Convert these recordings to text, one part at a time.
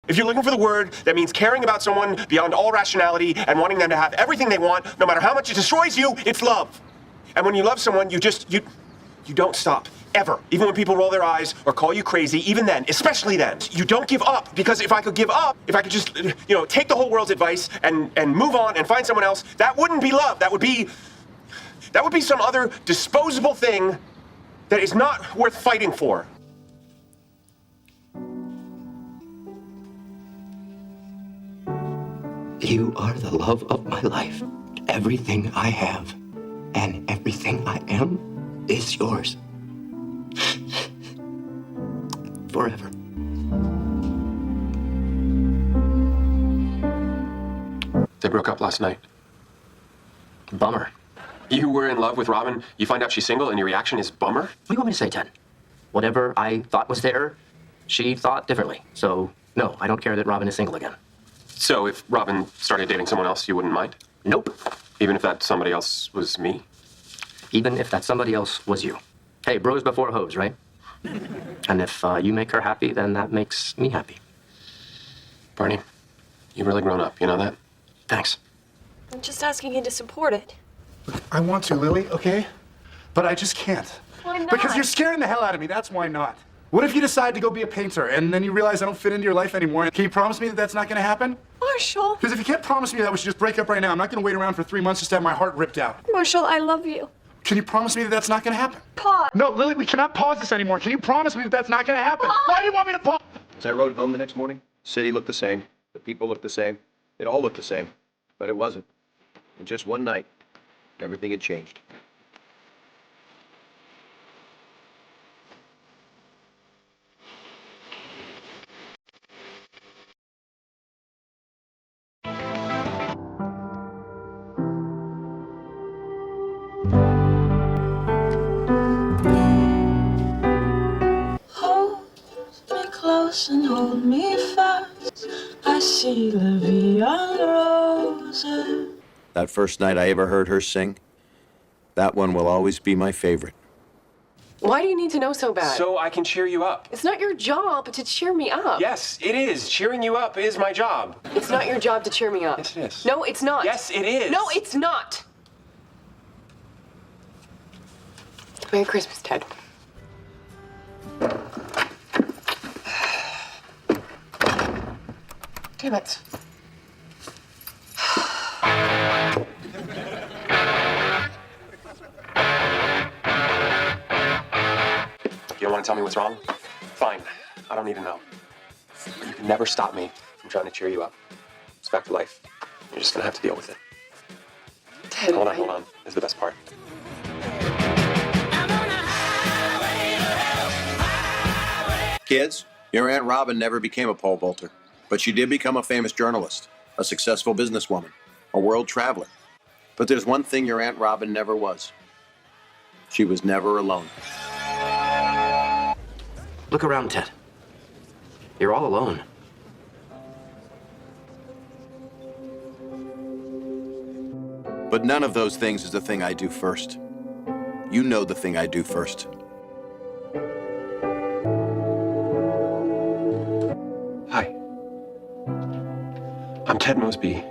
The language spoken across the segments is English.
If you're looking for the word that means caring about someone beyond all rationality and wanting them to have everything they want, no matter how much it destroys you, it's love. And when you love someone, you don't stop. Ever. Even when people roll their eyes or call you crazy, even then, especially then, you don't give up. Because if I could give up, if I could just, take the whole world's advice and move on and find someone else, that wouldn't be love. That would be some other disposable thing that is not worth fighting for. You are the love of my life. Everything I have and everything I am is yours. Forever. They broke up last night. Bummer. You were in love with Robin, you find out she's single, and your reaction is bummer? What do you want me to say, Ted? Whatever I thought was there, she thought differently. So, no, I don't care that Robin is single again. So if Robin started dating someone else, you wouldn't mind? Nope. Even if that somebody else was me? Even if that somebody else was you. Hey, bros before hoes, right? And if you make her happy, then that makes me happy. Barney, you've really grown up, you know that? Thanks. I'm just asking you to support it. I want to, Lily, okay? But I just can't. Why not? Because you're scaring the hell out of me, that's why not. What if you decide to go be a painter and then you realize I don't fit into your life anymore? Can you promise me that that's not gonna happen? Marshall. Because if you can't promise me that, we should just break up right now. I'm not gonna wait around for 3 months just to have my heart ripped out. Marshall, I love you. Can you promise me that that's not gonna happen? Pause. No, Lily, we cannot pause this anymore. Can you promise me that that's not gonna happen? Why do you want me to pause? As I rode home the next morning, the city looked the same, the people looked the same, it all looked the same, but it wasn't. In just one night, everything had changed. Hold me close and hold me fast. I see the beyond roses. That first night I ever heard her sing, that one will always be my favorite. Why do you need to know so bad? So I can cheer you up. It's not your job to cheer me up. Yes, it is. Cheering you up is my job. It's not your job to cheer me up. Yes, it is. No, it's not. Yes, it is. No, it's not. Merry Christmas, Ted. Damn it. You don't want to tell me what's wrong? Fine. I don't need to know. But you can never stop me from trying to cheer you up. It's back to life. You're just going to have to deal with it. Ted, Hold on. This is the best part. Kids, your Aunt Robin never became a pole vaulter, but she did become a famous journalist, a successful businesswoman, a world traveler. But there's one thing your Aunt Robin never was. She was never alone. Look around, Ted. You're all alone. But none of those things is the thing I do first. You know the thing I do first. Hi. I'm Ted Mosby.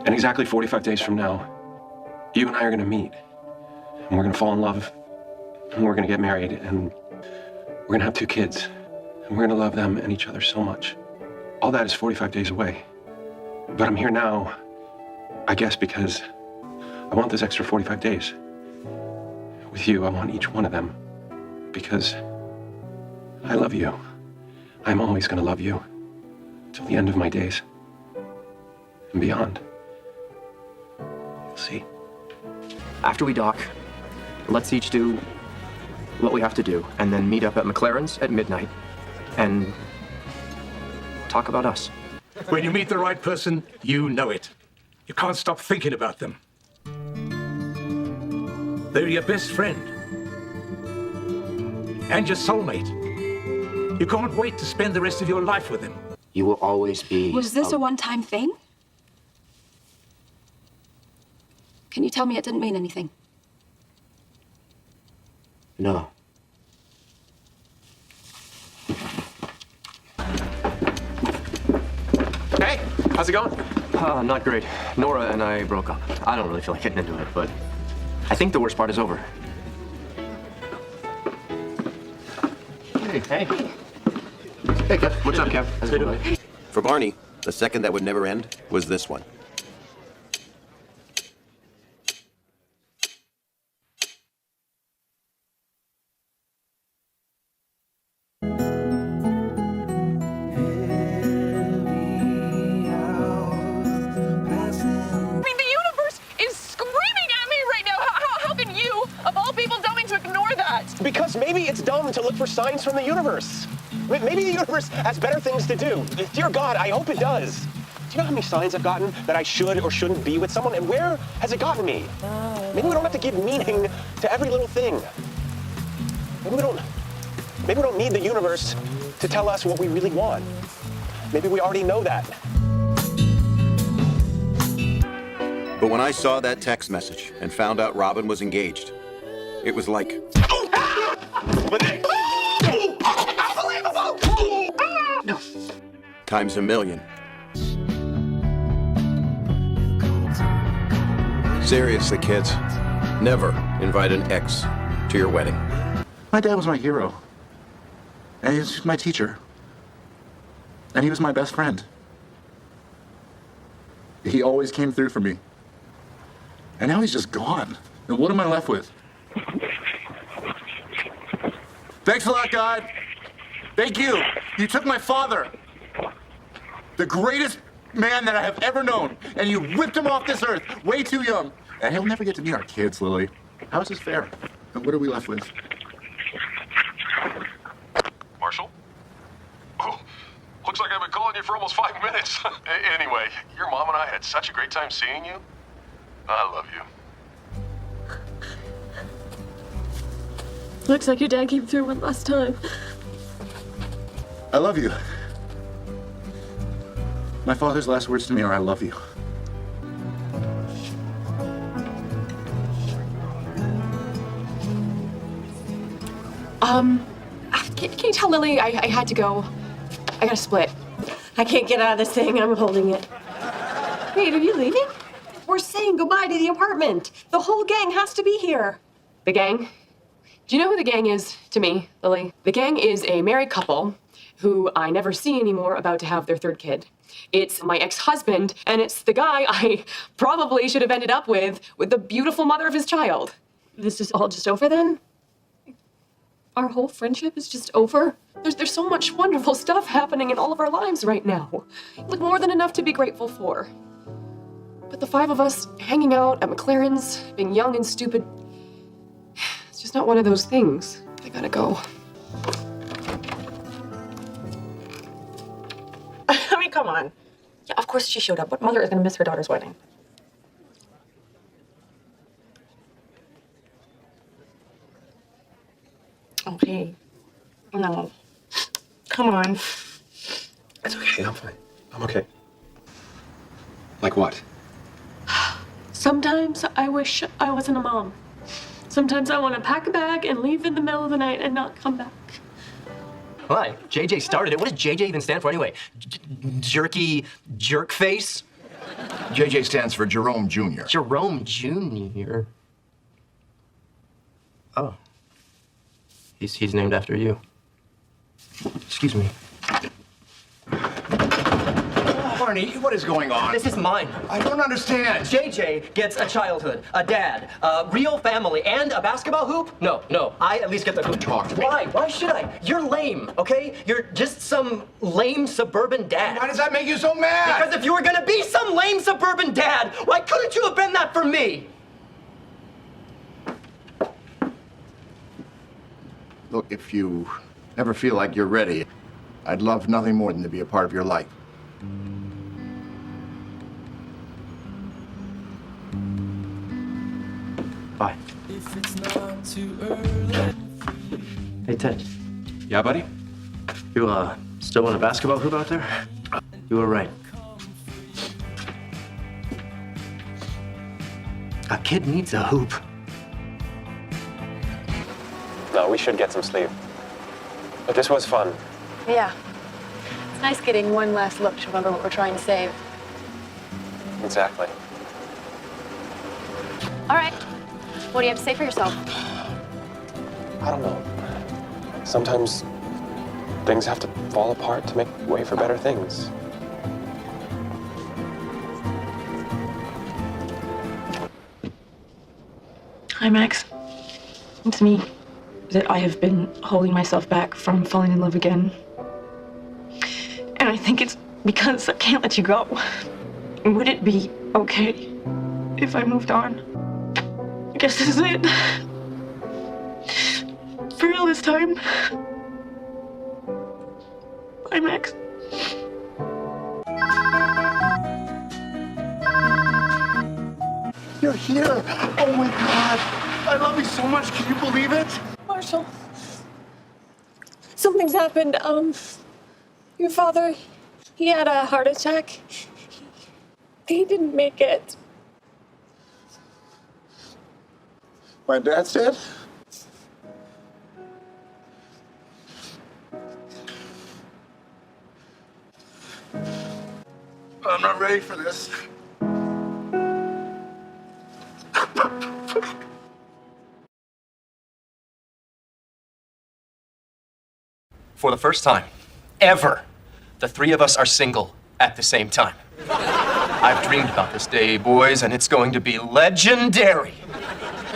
And exactly 45 days from now, you and I are going to meet. And we're going to fall in love. And we're going to get married. And we're going to have 2 kids. And we're going to love them and each other so much. All that is 45 days away. But I'm here now, I guess, because I want this extra 45 days. With you, I want each one of them. Because I love you. I'm always going to love you. Till the end of my days. And beyond. You'll see. After we dock, let's each do what we have to do, and then meet up at McLaren's at midnight and talk about us. When you meet the right person, you know it. You can't stop thinking about them. They're your best friend. And your soulmate. You can't wait to spend the rest of your life with them. You will always be... Was this a one-time thing? Can you tell me it didn't mean anything? No. How's it going? Not great. Nora and I broke up. I don't really feel like getting into it, but I think the worst part is over. Hey. Hey, Kev. What's up, Kev? How's it going? For Barney, the second that would never end was this one. Because maybe it's dumb to look for signs from the universe. Maybe the universe has better things to do. Dear God, I hope it does. Do you know how many signs I've gotten that I should or shouldn't be with someone? And where has it gotten me? Maybe we don't have to give meaning to every little thing. Maybe we don't need the universe to tell us what we really want. Maybe we already know that. But when I saw that text message and found out Robin was engaged, it was like... times a million. Seriously, kids, never invite an ex to your wedding. My dad was my hero. And he was my teacher. And he was my best friend. He always came through for me. And now he's just gone. And what am I left with? Thanks a lot, God. Thank you. You took my father, the greatest man that I have ever known, and you whipped him off this earth way too young. And he'll never get to meet our kids, Lily. How is this fair? And what are we left with? Marshal? Oh, looks like I've been calling you for almost 5 minutes. Anyway, your mom and I had such a great time seeing you. I love you. Looks like your dad came through one last time. I love you. My father's last words to me are, I love you. Can you tell Lily I had to go? I gotta split. I can't get out of this thing. I'm holding it. Wait, are you leaving? We're saying goodbye to the apartment. The whole gang has to be here. The gang? Do you know who the gang is to me, Lily? The gang is a married couple who I never see anymore, about to have their third kid. It's my ex-husband, and it's the guy I probably should have ended up with the beautiful mother of his child. This is all just over then? Our whole friendship is just over? There's so much wonderful stuff happening in all of our lives right now. Like, more than enough to be grateful for. But the five of us hanging out at McLaren's, being young and stupid, it's just not one of those things. I gotta go. I mean, come on. Yeah, of course she showed up. What mother is gonna miss her daughter's wedding? Okay. No. Come on. It's okay, I'm fine. I'm okay. Like what? Sometimes I wish I wasn't a mom. Sometimes I want to pack a bag and leave in the middle of the night and not come back. Why? JJ started it. What does JJ even stand for anyway? Jerky jerk face? JJ stands for Jerome Jr. Jerome Jr. Oh. He's named after you. Excuse me. Barney, what is going on? This is mine. I don't understand. JJ gets a childhood, a dad, a real family, and a basketball hoop? No. I at least get the hoop. Talk to me. Why? Why should I? You're lame, okay? You're just some lame suburban dad. Why does that make you so mad? Because if you were gonna be some lame suburban dad, why couldn't you have been that for me? Look, if you ever feel like you're ready, I'd love nothing more than to be a part of your life. Bye. Hey, Ted. Yeah, buddy? You, still want a basketball hoop out there? You were right. A kid needs a hoop. No, we should get some sleep. But this was fun. Yeah. It's nice getting one last look to remember what we're trying to save. Exactly. All right. What do you have to say for yourself? I don't know. Sometimes things have to fall apart to make way for better things. Hi, Max. It's me. That I have been holding myself back from falling in love again. And I think it's because I can't let you go. Would it be okay if I moved on? I guess this is it. For real this time. Bye, Max. You're here. Oh my God. I love you so much. Can you believe it? Marshall, something's happened. Your father, he had a heart attack. He didn't make it. My dad's dead? I'm not ready for this. For the first time ever, the three of us are single at the same time. I've dreamed about this day, boys, and it's going to be legendary.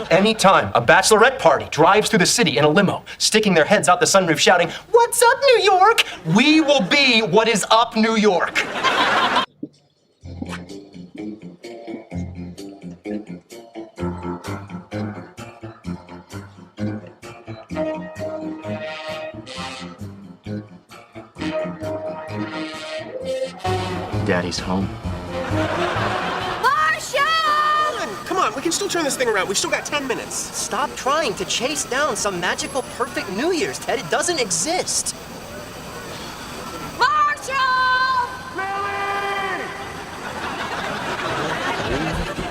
Anytime a bachelorette party drives through the city in a limo, sticking their heads out the sunroof shouting, "What's up, New York?" we will be what is up, New York. Daddy's home. Come on, we can still turn this thing around. We've still got 10 minutes. Stop trying to chase down some magical perfect New Year's, Ted. It doesn't exist. Marshall!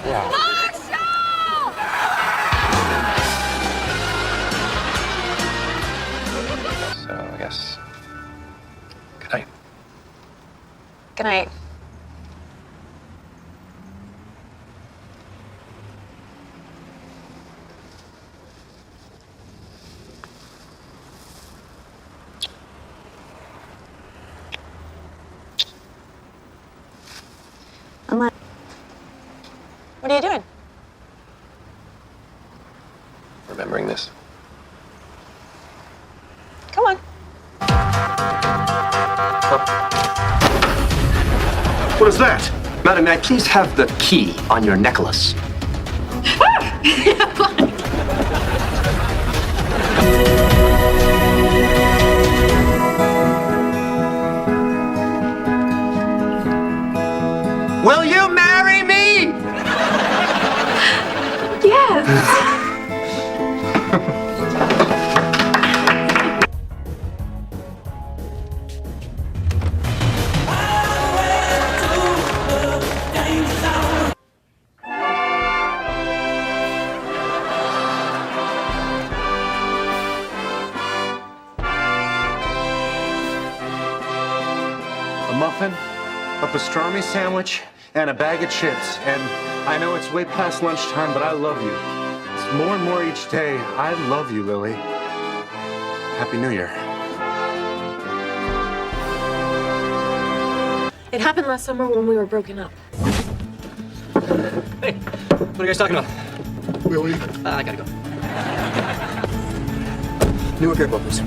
Yeah. Marshall! So I guess. Good night. Good night. What are you doing? Remembering this. Come on. What is that? Madam, may I please have the key on your necklace? Will you marry me? Yes. A muffin, a pastrami sandwich, and a bag of chips. And I know it's way past lunchtime, but I love you. It's more and more each day. I love you, Lily. Happy New Year. It happened last summer when we were broken up. Hey, what are you guys talking about? Lily. I gotta go. Newark Airport, please.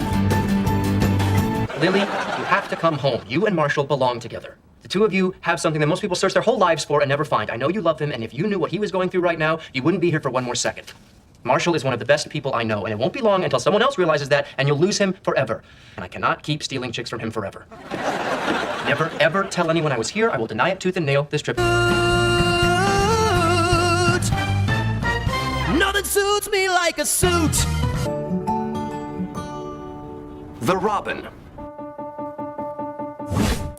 Lily, you have to come home. You and Marshall belong together. The two of you have something that most people search their whole lives for and never find. I know you love him, and if you knew what he was going through right now, you wouldn't be here for one more second. Marshall is one of the best people I know, and it won't be long until someone else realizes that, and you'll lose him forever. And I cannot keep stealing chicks from him forever. Never, ever tell anyone I was here. I will deny it tooth and nail this trip. Nothing suits me like a suit. The Robin.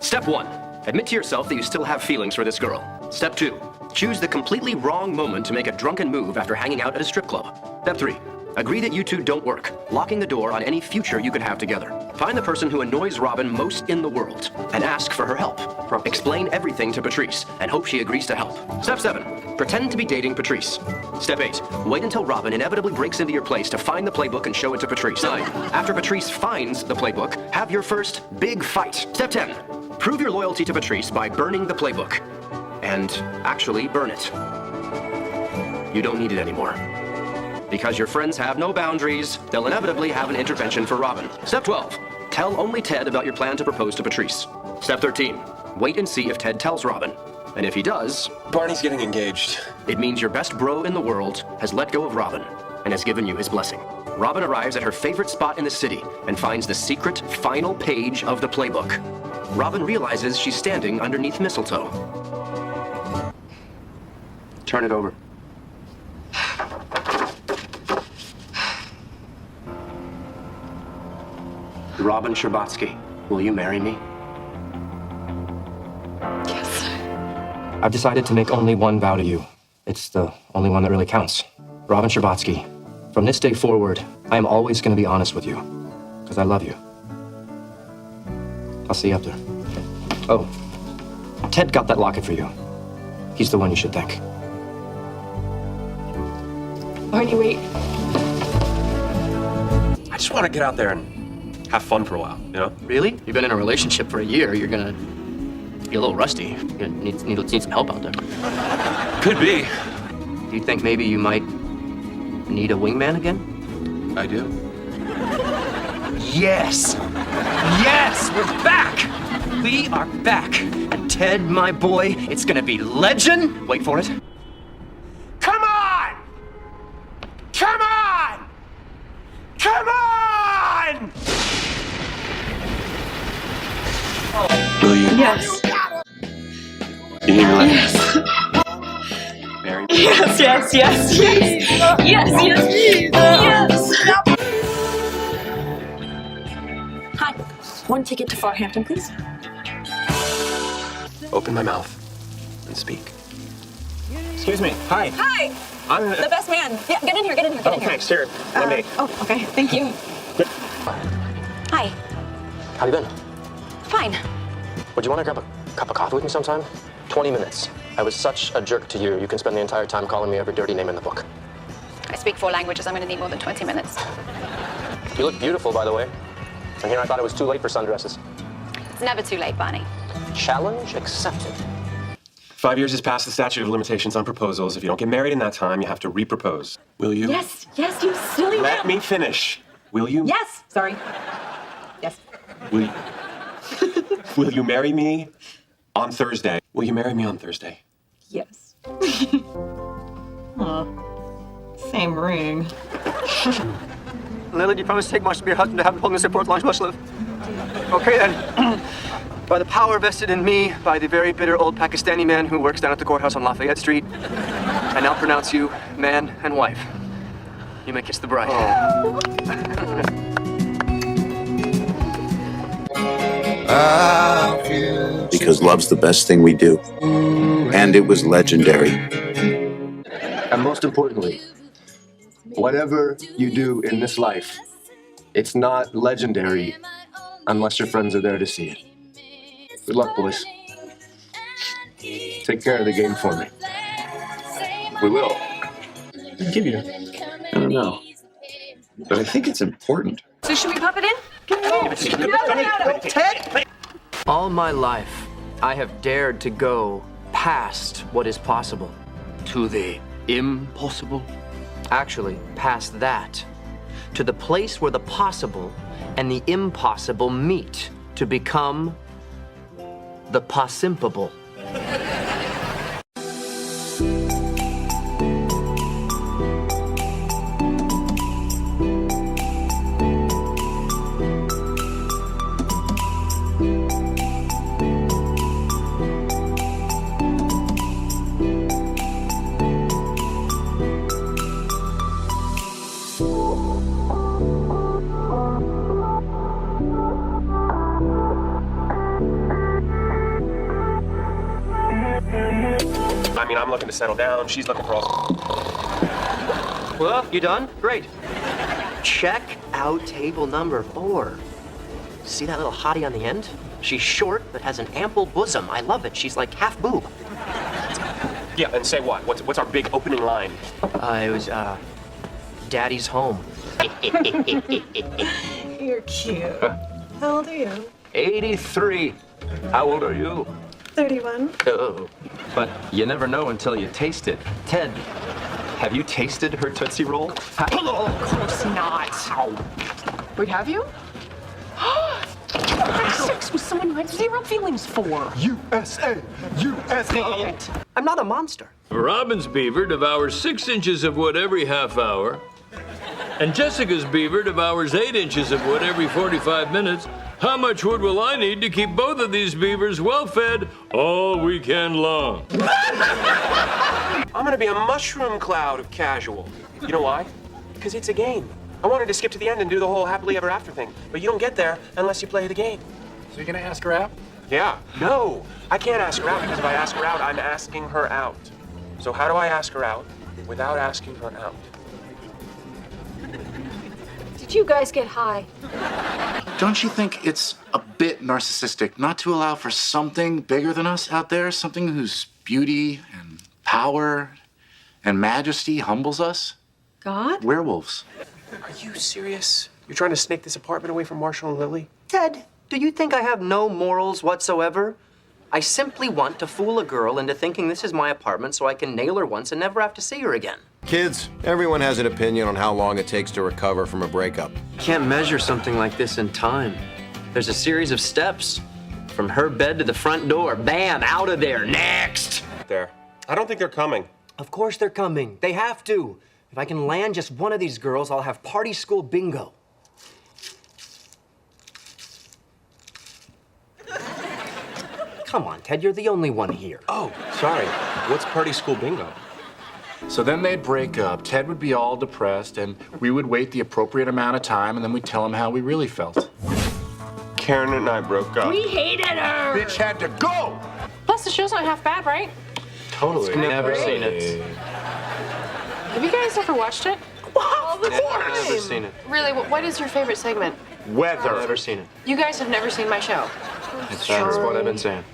Step 1. Admit to yourself that you still have feelings for this girl. Step 2. Choose the completely wrong moment to make a drunken move after hanging out at a strip club. Step 3. Agree that you two don't work, locking the door on any future you could have together. Find the person who annoys Robin most in the world and ask for her help. Explain everything to Patrice and hope she agrees to help. Step 7. Pretend to be dating Patrice. Step 8. Wait until Robin inevitably breaks into your place to find the playbook and show it to Patrice. 9. After Patrice finds the playbook, have your first big fight. Step 10. Prove your loyalty to Patrice by burning the playbook. And actually burn it. You don't need it anymore. Because your friends have no boundaries, they'll inevitably have an intervention for Robin. Step 12. Tell only Ted about your plan to propose to Patrice. Step 13. Wait and see if Ted tells Robin. And if he does... Barney's getting engaged. It means your best bro in the world has let go of Robin and has given you his blessing. Robin arrives at her favorite spot in the city and finds the secret final page of the playbook. Robin realizes she's standing underneath mistletoe. Turn it over. Robin Scherbatsky, will you marry me? Yes. I've decided to make only one vow to you. It's the only one that really counts. Robin Scherbatsky, from this day forward, I am always going to be honest with you. Because I love you. I'll see you up there. Oh, Ted got that locket for you. He's the one you should thank. Barney, wait. I just want to get out there and have fun for a while, you know? Really? You've been in a relationship for a year. You're gonna be a little rusty. You're gonna need some help out there. Could be. Do you think maybe you might need a wingman again? I do. Yes! Yes! We're back! We are back! And Ted, my boy, it's gonna be legend! Wait for it. Come on! Come on! Come on! Will you? Yes. You need me Yes. marry me? Yes, yes, yes, yes. Yes, yes, yes. Hi. One ticket to Farhampton, please. Open my mouth and speak. Excuse me. Hi. Hi. I'm The best man. Yeah, get in here, get in here, get in here. thanks. Here, let me. Oh, okay. Thank you. Hi. How you been? Fine. Would you want to grab a cup of coffee with me sometime? 20 minutes. I was such a jerk to you. You can spend the entire time calling me every dirty name in the book. I speak 4 languages. I'm going to need more than 20 minutes. You look beautiful, by the way. And here I thought it was too late for sundresses. It's never too late, Barney. Challenge accepted. 5 years has passed the statute of limitations on proposals. If you don't get married in that time, you have to re-propose. Will you? Yes, yes, you silly Let man. me finish. Will you? Yes, sorry. Yes. Will you? Will you marry me on Thursday? Will you marry me on Thursday? Yes. Aw. Same ring. Lily, do you promise to take Marshall to be your husband to have him hold the support launch? Much love. Okay, then. By the power vested in me by the very bitter old Pakistani man who works down at the courthouse on Lafayette Street, I now pronounce you man and wife. You may kiss the bride. Because love's the best thing we do. And it was legendary. And most importantly, whatever you do in this life, it's not legendary unless your friends are there to see it. Good luck, boys. Take care of the game for me. We will. Give you. I don't know. But I think it's important. So should we pop it in? Ted! All my life, I have dared to go past what is possible to the impossible. Actually, past that, to the place where the possible and the impossible meet to become the possimpable. I mean, I'm looking to settle down. She's looking for all... Well, you done? Great. Check out table number 4. See that little hottie on the end? She's short, but has an ample bosom. I love it. She's like half boob. Yeah, and say what? What's our big opening line? It was, Daddy's home. You're cute. How old are you? 83. How old are you? 31. Oh. But you never know until you taste it. Ted, have you tasted her Tootsie Roll? Of course not. Wait, have you? Have sex with someone you had zero feelings for. USA! USA! I'm not a monster. Robin's beaver devours 6 inches of wood every half hour, and Jessica's beaver devours 8 inches of wood every 45 minutes. How much wood will I need to keep both of these beavers well fed all weekend long? I'm gonna be a mushroom cloud of casual. You know why? Because it's a game. I wanted to skip to the end and do the whole happily ever after thing, but you don't get there unless you play the game. So you're gonna ask her out? Yeah. No, I can't ask her out because if I ask her out, I'm asking her out. So how do I ask her out without asking her out? Did you guys get high? Don't you think it's a bit narcissistic not to allow for something bigger than us out there? Something whose beauty and power and majesty humbles us? God? Werewolves. Are you serious? You're trying to snake this apartment away from Marshall and Lily? Ted, do you think I have no morals whatsoever? I simply want to fool a girl into thinking this is my apartment so I can nail her once and never have to see her again. Kids, everyone has an opinion on how long it takes to recover from a breakup. Can't measure something like this in time. There's a series of steps. From her bed to the front door. Bam, out of there. Next! There. I don't think they're coming. Of course they're coming. They have to. If I can land just one of these girls, I'll have party school bingo. Come on, Ted, you're the only one here. Oh, sorry. What's party school bingo? So then they'd break up. Ted would be all depressed, and we would wait the appropriate amount of time, and then we'd tell him how we really felt. Karen and I broke up. We hated her. Bitch had to go! Plus, the show's not half bad, right? Totally. Never seen it. Have you guys ever watched it? All the time. Never seen it. Really, what is your favorite segment? Weather. Never seen it. You guys have never seen my show. That's what I've been saying.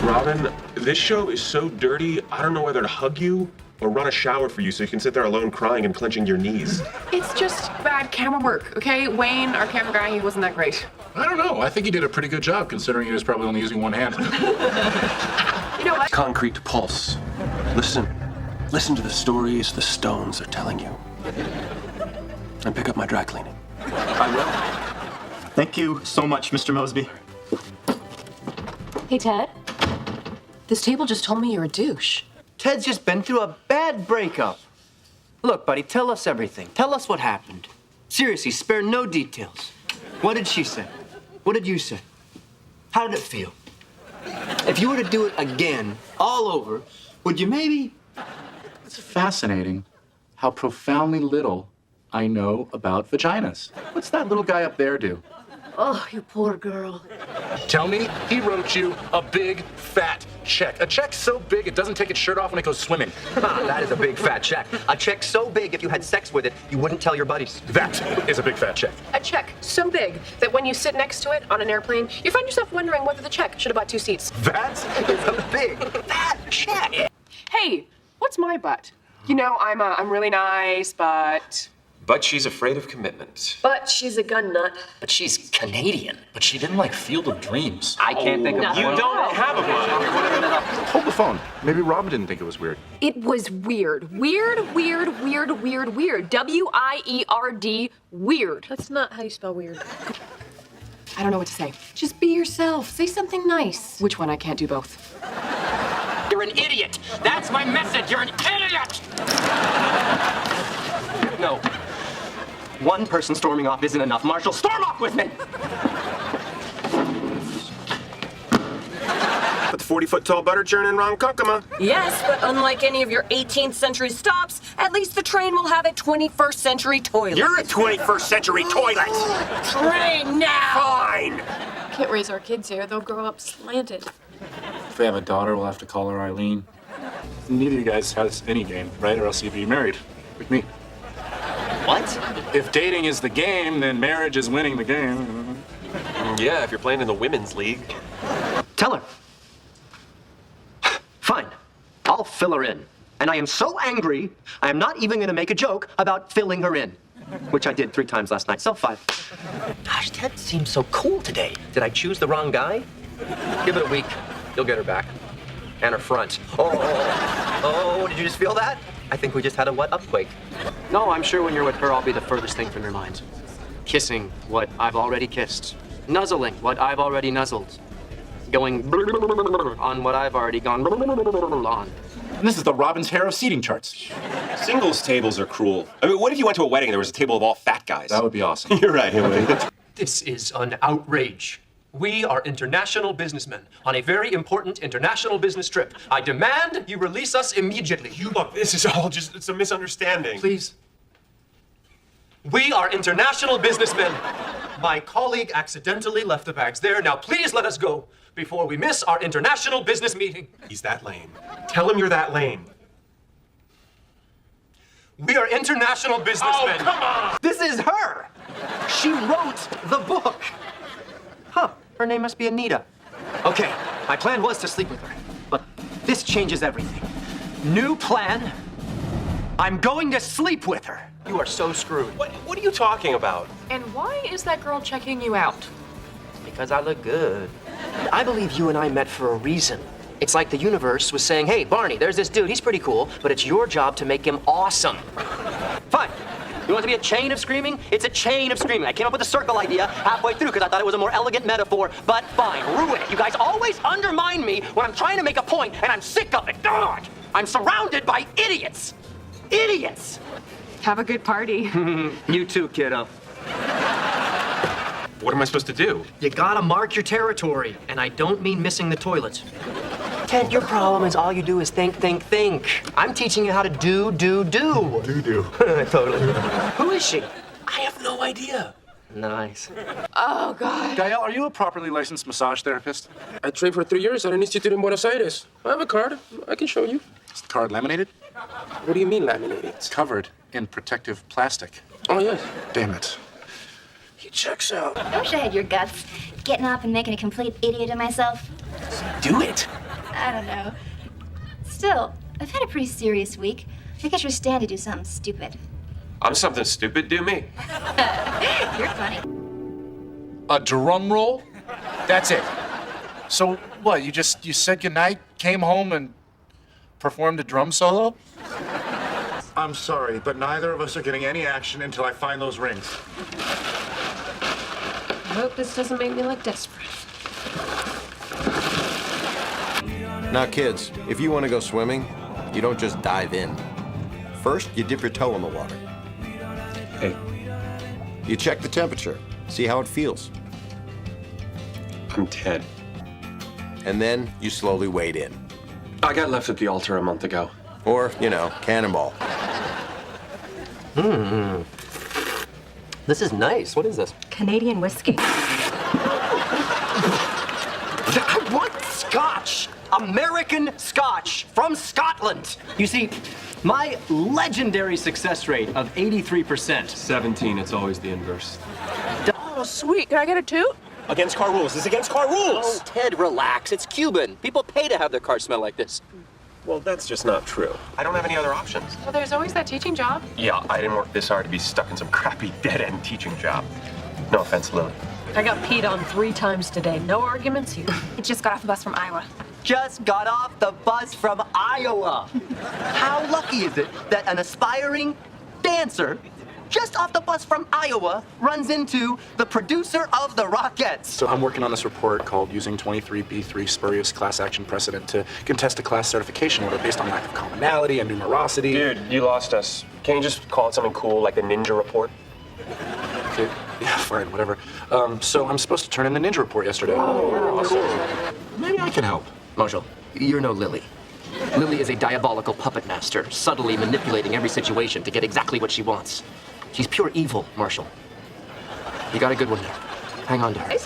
Robin, this show is so dirty, I don't know whether to hug you or run a shower for you so you can sit there alone crying and clenching your knees. It's just bad camera work, okay? Wayne, our camera guy, he wasn't that great. I don't know. I think he did a pretty good job, considering he was probably only using one hand. You know what? Concrete pulse. Listen. Listen to the stories the stones are telling you. And pick up my dry cleaning. I will. Thank you so much, Mr. Mosby. Hey, Ted. This table just told me you're a douche. Ted's just been through a bad breakup. Look, buddy, tell us everything. Tell us what happened. Seriously, spare no details. What did she say? What did you say? How did it feel? If you were to do it again, all over, would you maybe? It's fascinating how profoundly little I know about vaginas. What's that little guy up there do? Oh, you poor girl. Tell me he wrote you a big, fat check. A check so big it doesn't take its shirt off when it goes swimming. That is a big fat check. A check so big if you had sex with it, you wouldn't tell your buddies. That is a big fat check. A check so big that when you sit next to it on an airplane, you find yourself wondering whether the check should have bought 2 seats. That is a big fat check. Hey, what's my butt? You know, I'm really nice, but But she's afraid of commitment. But she's a gun nut. But she's Canadian. But she didn't like Field of Dreams. I can't think of You one. don't have a butt. Hold the phone. Maybe Robin didn't think it was weird. it was weird. Weird. W-I-E-R-D, weird. That's not how you spell weird. I don't know what to say. Just be yourself. Say something nice. Which one? I can't do both. You're an idiot. That's my message. You're an idiot. No. One person storming off isn't enough. Marshal, storm off with me! But the 40-foot-tall butter churn in Ronkonkoma. Yes, but unlike any of your 18th century stops, at least the train will have a 21st century toilet. You're a 21st century toilet. Train now! Fine. Can't raise our kids here. They'll grow up slanted. If we have a daughter, we'll have to call her Eileen. Neither of you guys has any game, right? Or else you'd be married with me. What? If dating is the game, then marriage is winning the game. Yeah, if you're playing in the women's league. Tell her. Fine. I'll fill her in. And I am so angry, I am not even going to make a joke about filling her in. Which I did 3 times last night, so 5. Gosh, Ted seems so cool today. Did I choose the wrong guy? Give it a week. You'll get her back. And her front. Oh, did you just feel that? I think we just had a what-upquake. No, I'm sure when you're with her, I'll be the furthest thing from your mind. Kissing what I've already kissed. Nuzzling what I've already nuzzled. Going on what I've already gone on. And this is the Robin's hair of seating charts. Singles tables are cruel. I mean, what if you went to a wedding and there was a table of all fat guys? That would be awesome. You're right, HIMYM. This is an outrage. We are international businessmen on a very important international business trip. I demand you release us immediately. Look, this is all just, it's a misunderstanding. Please. We are international businessmen. My colleague accidentally left the bags there. Now please let us go before we miss our international business meeting. He's that lame. Tell him you're that lame. We are international businessmen. Oh, come on! This is her. She wrote the book. Huh, her name must be Anita. Okay, my plan was to sleep with her, but this changes everything. New plan. I'm going to sleep with her. You are so screwed. What are you talking about? And why is that girl checking you out? Because I look good. I believe you and I met for a reason. It's like the universe was saying, hey, Barney, there's this dude, he's pretty cool, but it's your job to make him awesome. Fine. You want it to be a chain of screaming? It's a chain of screaming. I came up with a circle idea halfway through because I thought it was a more elegant metaphor, but fine, ruin it. You guys always undermine me when I'm trying to make a point, and I'm sick of it. God! I'm surrounded by idiots. Idiots! Have a good party. You too, kiddo. What am I supposed to do? You gotta mark your territory, and I don't mean missing the toilet. Ted, your problem is all you do is think, think, think. I'm teaching you how to do. Do. Totally. Who is she? I have no idea. Nice. Oh, God. Gael, are you a properly licensed massage therapist? I trained for 3 years at an institute in Buenos Aires. I have a card. I can show you. Is the card laminated? What do you mean laminated? It's covered in protective plastic. Oh, yes. Damn it. He checks out. I wish I had your guts. Getting up and making a complete idiot of myself. Do it. I don't know. Still, I've had a pretty serious week. I guess you're stand to do something stupid. I'm something stupid. Do me. You're funny. A drum roll? That's it. So what, you said goodnight, came home, and performed a drum solo? I'm sorry, but neither of us are getting any action until I find those rings. I hope this doesn't make me look desperate. Now, kids, if you want to go swimming, you don't just dive in. First, you dip your toe in the water. Hey. You check the temperature, see how it feels. I'm Ted. And then you slowly wade in. I got left at the altar a month ago. Or, cannonball. This is nice. What is this? Canadian whiskey. I want Scotch! American Scotch from Scotland! You see, my legendary success rate of 83%. 17, it's always the inverse. Oh, sweet. Can I get a toot? Against car rules. This is against car rules. Oh, Ted, relax. It's Cuban. People pay to have their cars smell like this. Well, that's just not true. I don't have any other options. Well, there's always that teaching job. Yeah, I didn't work this hard to be stuck in some crappy dead-end teaching job. No offense, Lily. I got peed on 3 times today. No arguments here. I just got off the bus from Iowa. Just got off the bus from Iowa. How lucky is it that an aspiring dancer just off the bus from Iowa runs into the producer of the Rockettes? So I'm working on this report called Using 23B3 Spurious Class Action Precedent to Contest a Class Certification Order based on lack of commonality and numerosity. Dude, you lost us. Can't you just call it something cool like the Ninja Report? Okay. Yeah, fine, whatever. So I'm supposed to turn in the ninja report yesterday. Oh, cool. Maybe I can help. Marshal, you're no Lily. Lily is a diabolical puppet master, subtly manipulating every situation to get exactly what she wants. She's pure evil, Marshal. You got a good one there. Hang on to her.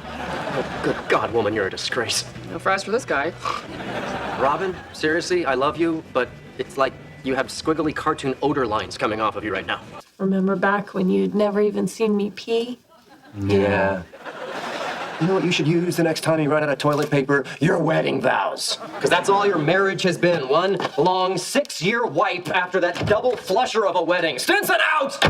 Oh, good God, woman, you're a disgrace. No fries for this guy. Robin, seriously, I love you, but it's like You have squiggly cartoon odor lines coming off of you right now. Remember back when you'd never even seen me pee? Yeah. You know what you should use the next time you run out of toilet paper? Your wedding vows. Because that's all your marriage has been. One long 6-year wipe after that double flusher of a wedding. Stinson out!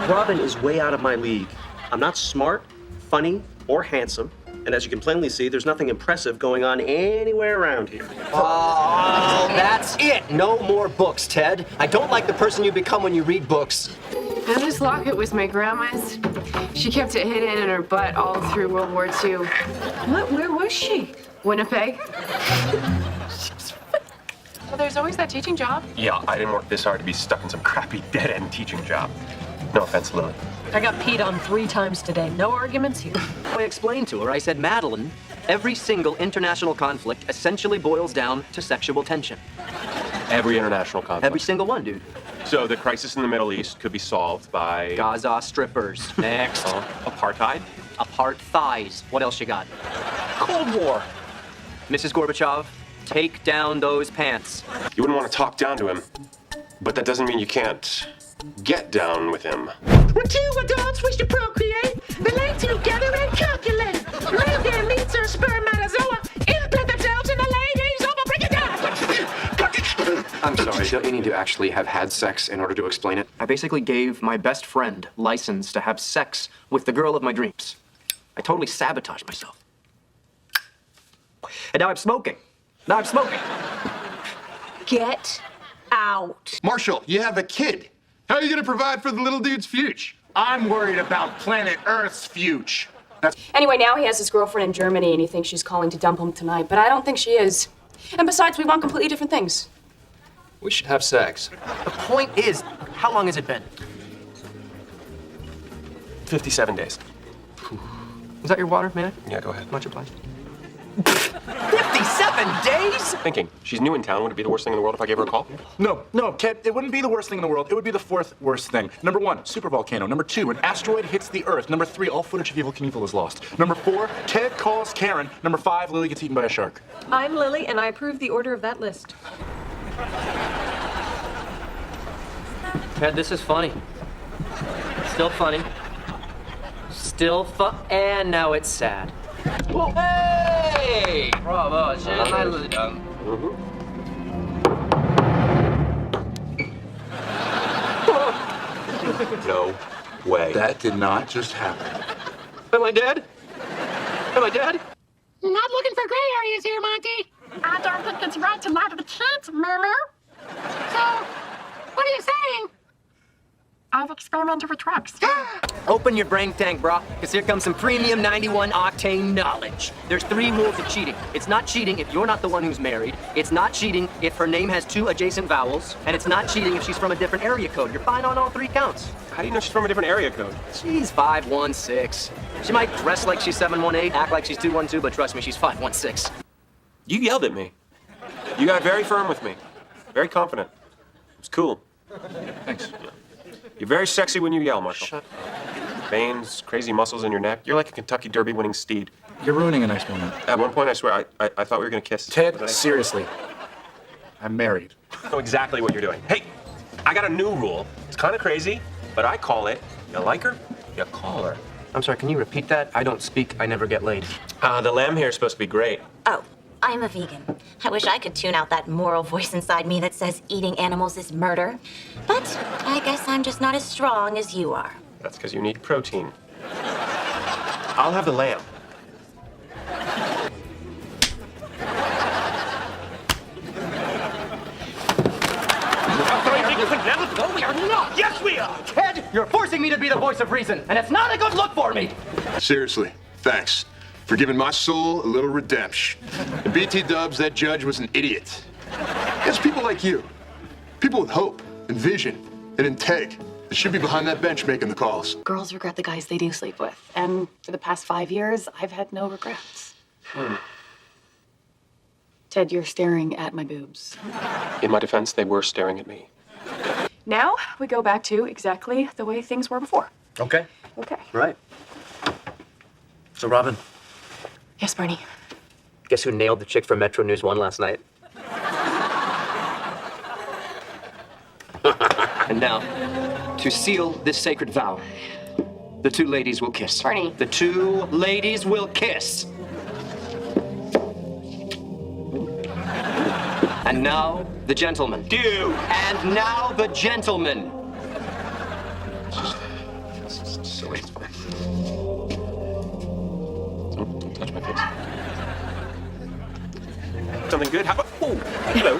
Robin is way out of my league. I'm not smart, funny, or handsome. And as you can plainly see, there's nothing impressive going on anywhere around here. Oh, that's it. No more books, Ted. I don't like the person you become when you read books. And this locket was my grandma's. She kept it hidden in her butt all through World War II. What? Where was she? Winnipeg. Well, there's always that teaching job. Yeah, I didn't work this hard to be stuck in some crappy dead-end teaching job. No offense, Lily. I got peed on 3 times today. No arguments here. I explained to her, I said, Madeline, every single international conflict essentially boils down to sexual tension. Every international conflict. Every single one, dude. So the crisis in the Middle East could be solved by... Gaza strippers. Next. Apartheid? Apart thighs. What else you got? Cold War. Mrs. Gorbachev, take down those pants. You wouldn't want to talk down to him, but that doesn't mean you can't get down with him. When 2 adults wish to procreate, they lay together and calculate. Lay their meats or spermatozoa, implant themselves in the ladies of a break it down. I'm sorry, don't you need to actually have had sex in order to explain it? I basically gave my best friend license to have sex with the girl of my dreams. I totally sabotaged myself. And now I'm smoking. Get out. Marshal, you have a kid. How are you going to provide for the little dude's future? I'm worried about planet Earth's future. Anyway, now he has his girlfriend in Germany and he thinks she's calling to dump him tonight, but I don't think she is. And besides, we want completely different things. We should have sex. The point is, how long has it been? 57 days. Is that your water, man? Yeah, go ahead. Much obliged. 57 days? Thinking, she's new in town. Would it be the worst thing in the world if I gave her a call? No, Ted, it wouldn't be the worst thing in the world. It would be the 4th worst thing. Number 1, supervolcano. Number 2, an asteroid hits the Earth. Number 3, all footage of Evel Knievel is lost. Number 4, Ted calls Karen. Number 5, Lily gets eaten by a shark. I'm Lily, and I approve the order of that list. Ted, this is funny. Still funny. And now it's sad. Whoa. Hey! Bravo, nicely done. No way. That did not just happen. Am I dead? Not looking for gray areas here, Monty. I don't think it's right to lie to the kids, Moo. So, what are you saying? I've experimented with drugs. Open your brain tank, bro, because here comes some premium 91 octane knowledge. There's 3 rules of cheating. It's not cheating if you're not the one who's married. It's not cheating if her name has 2 adjacent vowels. And it's not cheating if she's from a different area code. You're fine on all 3 counts. How do you know she's from a different area code? She's 516. She might dress like she's 718, act like she's 212, but trust me, she's 516. You yelled at me. You got very firm with me. Very confident. It's cool. Thanks. You're very sexy when you yell, Marshall. Veins, crazy muscles in your neck. You're like a Kentucky Derby winning steed. You're ruining a nice moment. At one point, I swear, I thought we were going to kiss. Ted, seriously. I'm married. I know exactly what you're doing. Hey, I got a new rule. It's kind of crazy, but I call it, you like her, you call her. I'm sorry, can you repeat that? I don't speak, I never get laid. The lamb hair is supposed to be great. Oh, I'm a vegan. I wish I could tune out that moral voice inside me that says eating animals is murder. But I guess I'm just not as strong as you are. That's because you need protein. I'll have the lamb. No, we are not! Yes, we are! Ted, you're forcing me to be the voice of reason, and it's not a good look for me! Seriously, thanks for giving my soul a little redemption. In BT Dubs, that judge was an idiot. It's people like you, people with hope and vision and integ, that should be behind that bench making the calls. Girls regret the guys they do sleep with. And for the past 5 years, I've had no regrets. Ted, you're staring at my boobs. In my defense, they were staring at me. Now we go back to exactly the way things were before. Okay. Okay. Right. So, Robin, Yes, Barney. guess who nailed the chick from Metro News 1 last night? And now, to seal this sacred vow, the two ladies will kiss. Barney. The two ladies will kiss. And now, the gentleman. Dude! And now, the gentleman. This is silly. Don't touch my face. Something good? How about... Oh, hello.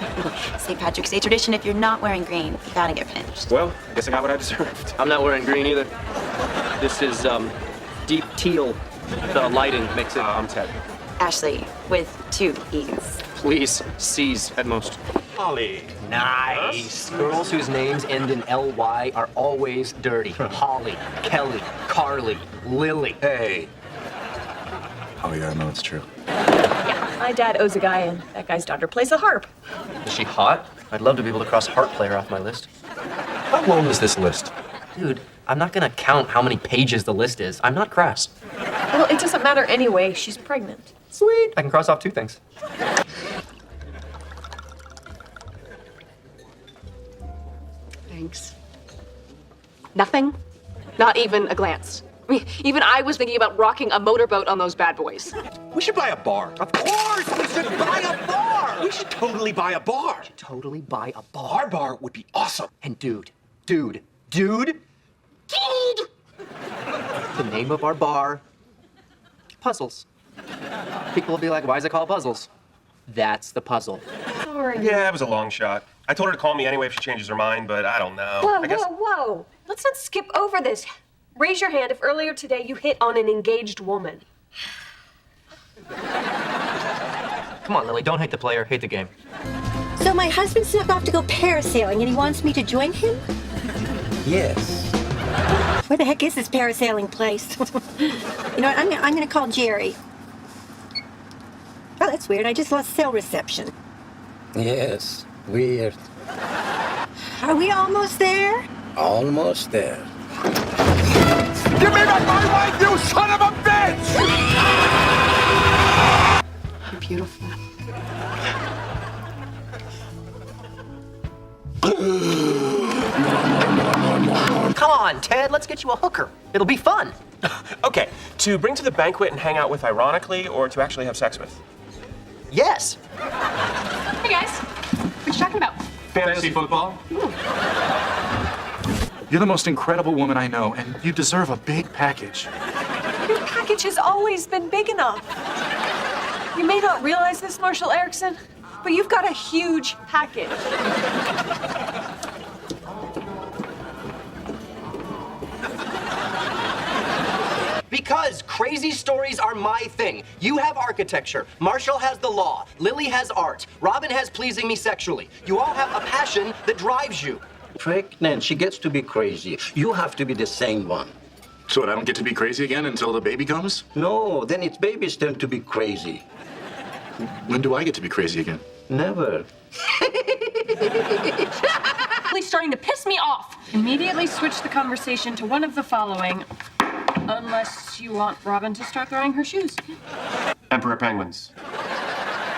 St. Patrick's Day tradition, if you're not wearing green, you gotta get pinched. Well, I guess I got what I deserved. I'm not wearing green either. This is, deep teal. The lighting makes it... I'm Ted. Ashley, with 2 E's. Please, C's at most. Holly. Nice. Girls whose names end in L-Y are always dirty. Holly, Kelly, Carly, Lily. Hey. Oh, yeah, I know it's true. My dad owes a guy, and that guy's daughter plays the harp. Is she hot? I'd love to be able to cross harp player off my list. How long is this list? Dude, I'm not gonna count how many pages the list is. I'm not crass. Well, it doesn't matter anyway. She's pregnant. Sweet. I can cross off 2 things. Thanks. Nothing? Not even a glance. I mean, even I was thinking about rocking a motorboat on those bad boys. We should buy a bar. Of course, we should buy a bar. We should totally buy a bar. Totally buy a bar. Our bar would be awesome. And dude. The name of our bar, Puzzles. People will be like, why is it called Puzzles? That's the puzzle. Sorry. Yeah, it was a long shot. I told her to call me anyway if she changes her mind, but I don't know. Whoa, I guess... whoa. Let's not skip over this. Raise your hand if earlier today you hit on an engaged woman. Come on, Lily, don't hate the player, hate the game. So my husband snuck off to go parasailing and he wants me to join him? Yes. Where the heck is this parasailing place? You know what, I'm gonna call Jerry. Oh, that's weird. I just lost cell reception. Yes, weird. Are we almost there? Almost there. Give me back my wife, you son of a bitch! You're beautiful. Come on, Ted, let's get you a hooker. It'll be fun. Okay, to bring to the banquet and hang out with ironically, or to actually have sex with? Yes. Hey guys, what you talking about? Fantasy football? You're the most incredible woman I know, and you deserve a big package. Your package has always been big enough. You may not realize this, Marshal Erickson, but you've got a huge package. Because crazy stories are my thing. You have architecture, Marshall has the law, Lily has art, Robin has pleasing me sexually. You all have a passion that drives you. Pregnant, she gets to be crazy. You have to be the same one. So what, I don't get to be crazy again until the baby comes? No, then it's baby's turn to be crazy. When do I get to be crazy again? Never. He's starting to piss me off. Immediately switch the conversation to one of the following. Unless you want Robin to start throwing her shoes. Emperor penguins.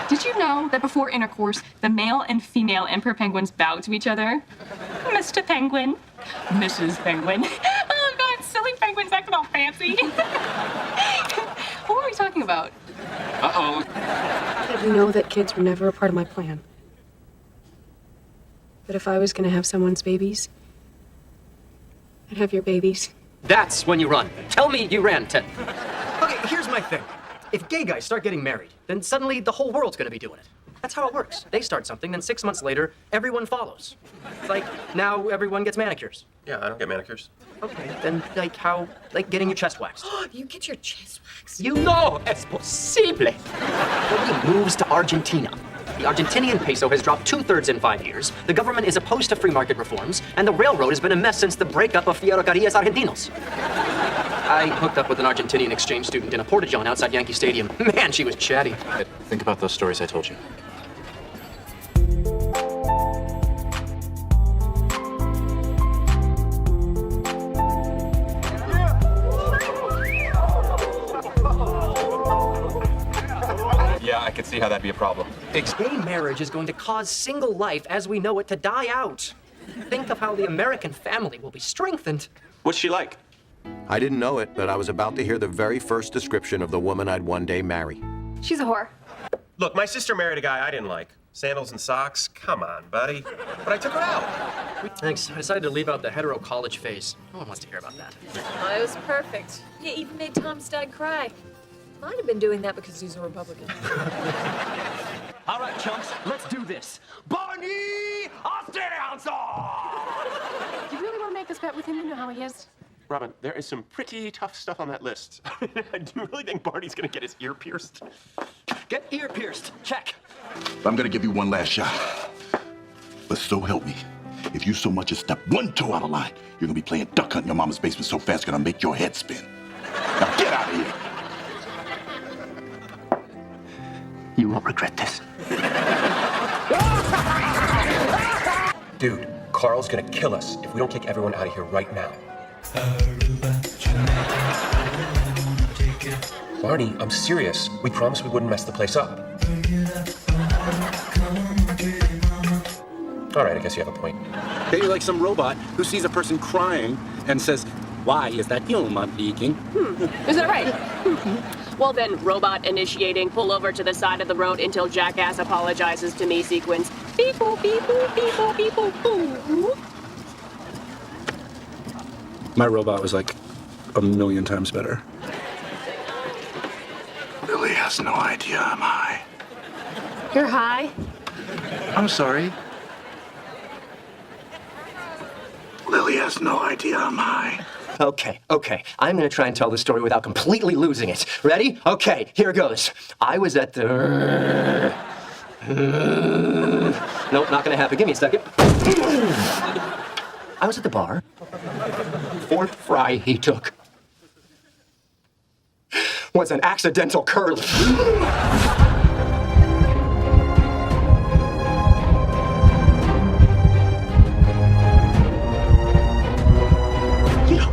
Did you know that before intercourse, the male and female emperor penguins bow to each other? Mr. Penguin. Mrs. Penguin. Oh god, silly penguins acting all fancy. What were we talking about? Uh-oh. That you know that kids were never a part of my plan. But if I was gonna have someone's babies, I'd have your babies. That's when you run. Tell me you ran, Ted. Okay, here's my thing. If gay guys start getting married, then suddenly the whole world's gonna be doing it. That's how it works. They start something, then 6 months later, everyone follows. It's like, now everyone gets manicures. Yeah, I don't get manicures. Okay, then like getting your chest waxed. You get your chest waxed? You know es posible. Nobody moves to Argentina. The Argentinian peso has dropped 2/3 in 5 years. The government is opposed to free market reforms, and the railroad has been a mess since the breakup of Ferrocarriles Argentinos. I hooked up with an Argentinian exchange student in a porta-john outside Yankee Stadium. Man, she was chatty. Think about those stories I told you. Yeah, I could see how that'd be a problem. Gay marriage is going to cause single life as we know it to die out. Think of how the American family will be strengthened. What's she like? I didn't know it, but I was about to hear the very first description of the woman I'd one day marry. She's a whore. Look, my sister married a guy I didn't like. Sandals and socks? Come on, buddy. But I took her out. Thanks. I decided to leave out the hetero college phase. No one wants to hear about that. Oh, it was perfect. You even made Tom's dad cry. Might have been doing that because he's a Republican. All right, chumps, let's do this. Barney, I'll stay answer! You really want to make this bet with him? You know how he is. Robin, there is some pretty tough stuff on that list. Do you really think Barney's gonna get his ear pierced? Get ear pierced. Check. I'm gonna give you one last shot. But so help me, if you so much as step one toe out of line, you're gonna be playing duck hunt in your mama's basement so fast it's gonna make your head spin. Now get out of here. You won't regret this. Dude, Carl's gonna kill us if we don't kick everyone out of here right now. Barney, I'm serious. We promised we wouldn't mess the place up. All right, I guess you have a point. You're like some robot who sees a person crying and says, "Why is that human leaking?" Is that right? Well then, robot initiating, pull over to the side of the road until jackass apologizes to me sequence. Beep boop, beep boop, beep boop, beep boop, boop. My robot was like 1,000,000 times better. Lily has no idea I'm high. You're high? I'm sorry. Lily has no idea I'm high. Okay. I'm gonna try and tell this story without completely losing it. Ready? Okay, here goes. I was at the... Nope, not gonna happen. Give me a second. I was at the bar. Fourth fry he took was an accidental curl.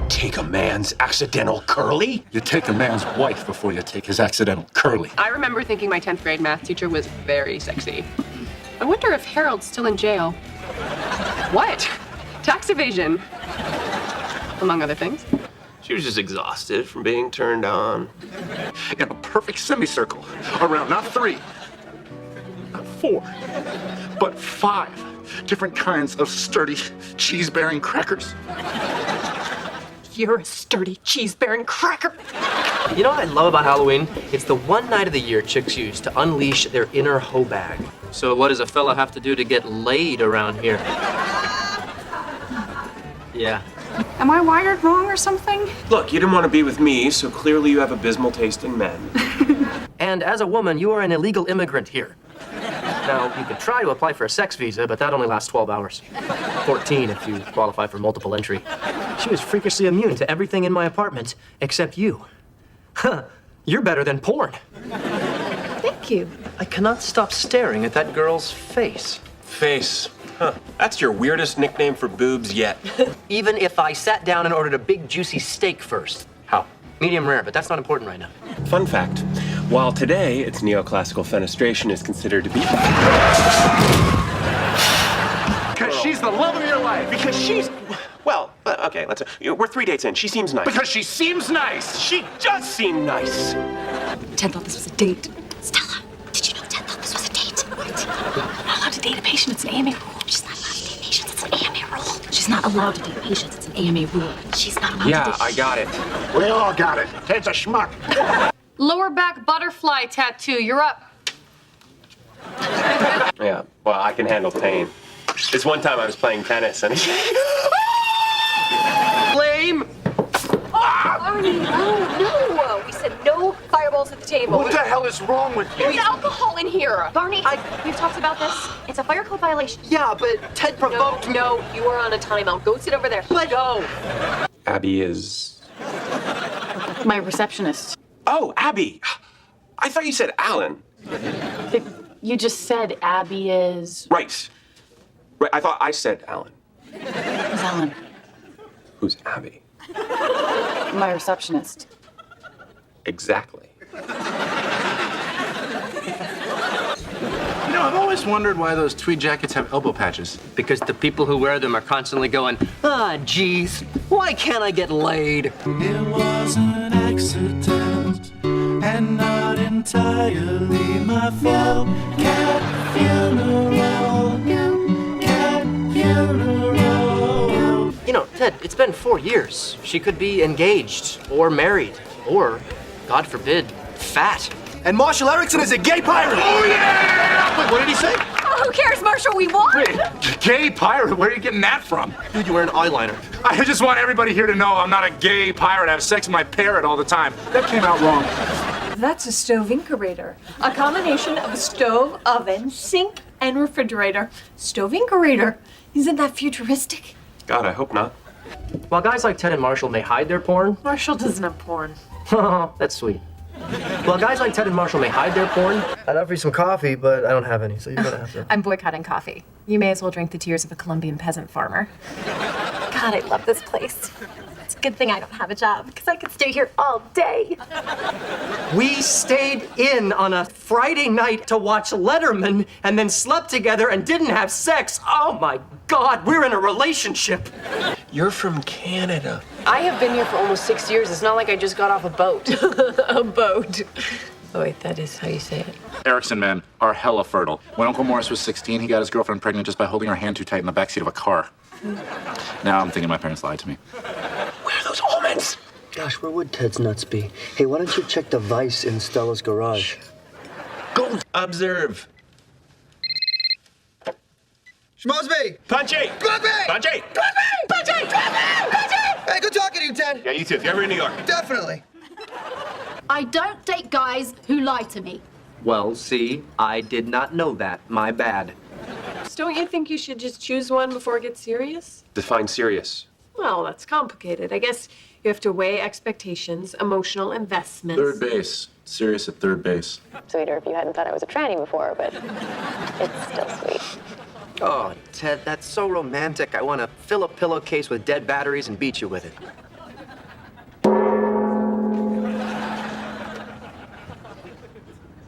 Take a man's accidental curly? You take a man's wife before you take his accidental curly. I remember thinking my 10th grade math teacher was very sexy. I wonder if Harold's still in jail. What? Tax evasion. Among other things. She was just exhausted from being turned on. In a perfect semicircle around not 3, not 4, but 5 different kinds of sturdy cheese-bearing crackers. You're a sturdy cheese-bearing cracker. You know what I love about Halloween? It's the one night of the year chicks use to unleash their inner hoe bag. So what does a fella have to do to get laid around here? Yeah. Am I wired wrong or something? Look, you didn't want to be with me, so clearly you have abysmal taste in men. And as a woman, you are an illegal immigrant here. Now, you could try to apply for a sex visa, but that only lasts 12 hours. 14 if you qualify for multiple entry. She was freakishly immune to everything in my apartment, except you. Huh, you're better than porn. Thank you. I cannot stop staring at that girl's face. Face. Huh. That's your weirdest nickname for boobs yet. Even if I sat down and ordered a big juicy steak first. How? Medium rare, but that's not important right now. Fun fact, while today its neoclassical fenestration is considered to be... Because she's the love of your life. Because she's... Well, okay, we're 3 dates in. She seems nice. Because she seems nice. She does seem nice. Ted thought this was a date. Stella, did you know Ted thought this was a date? What? You're not allowed to date a patient. It's an AMA rule. She's not allowed to date patients. It's an AMA rule. She's not allowed to date patients. It's an AMA rule. She's not allowed to date... I got it. We all got it. Ted's a schmuck. Lower back butterfly tattoo. You're up. Yeah, well, I can handle pain. This one time I was playing tennis and... Lame. Barney, no. We said no fireballs at the table. What the hell is wrong with you? There's alcohol in here. Barney, we've talked about this. It's a fire code violation. Yeah, but Ted provoked me. No, you are on a timeout. Go sit over there. Let go. Abby is... My receptionist. Oh, Abby. I thought you said Alan. You just said Abby is... Right, I thought I said Alan. Who's Alan? Who's Abby? My receptionist. Exactly. know, I've always wondered why those tweed jackets have elbow patches. Because the people who wear them are constantly going, ah, geez, why can't I get laid? It was an accident, and not entirely my fault. Cat funeral, cat funeral. You know, Ted, it's been 4 years. She could be engaged, or married, or, God forbid, fat. And Marshall Erickson is a gay pirate! Oh, yeah! Wait, what did he say? Oh, who cares, Marshall? We won! Wait, gay pirate? Where are you getting that from? Dude, you're wearing eyeliner. I just want everybody here to know I'm not a gay pirate. I have sex with my parrot all the time. That came out wrong. That's a stove incubator. A combination of a stove, oven, sink, and refrigerator. Stove incubator. Isn't that futuristic? God, I hope not. While guys like Ted and Marshall may hide their porn. Marshall doesn't have porn. That's sweet. While guys like Ted and Marshall may hide their porn. I'd offer you some coffee, but I don't have any, so you're gonna have to. I'm boycotting coffee. You may as well drink the tears of a Colombian peasant farmer. God, I love this place. It's a good thing I don't have a job, because I could stay here all day. We stayed in on a Friday night to watch Letterman and then slept together and didn't have sex. Oh my God, we're in a relationship. You're from Canada. I have been here for almost 6 years. It's not like I just got off a boat. A boat. Oh, wait, that is how you say it. Erickson men are hella fertile. When Uncle Morris was 16, he got his girlfriend pregnant just by holding her hand too tight in the backseat of a car. Now I'm thinking my parents lied to me. Where are those almonds? Gosh, where would Ted's nuts be? Hey, why don't you check the vice in Stella's garage? Go observe. Mosby! Punchy! Punchy! Punchy! Punchy! Hey, good talking to you, Ted. Yeah, you too. If you're ever in New York. Definitely. I don't date guys who lie to me. Well, see, I did not know that. My bad. Don't you think you should just choose one before it gets serious? Define serious. Well, that's complicated. I guess you have to weigh expectations, emotional investments. Third base. Serious at third base. Sweeter if you hadn't thought I was a tranny before, but it's still sweet. Oh, Ted, that's so romantic. I want to fill a pillowcase with dead batteries and beat you with it.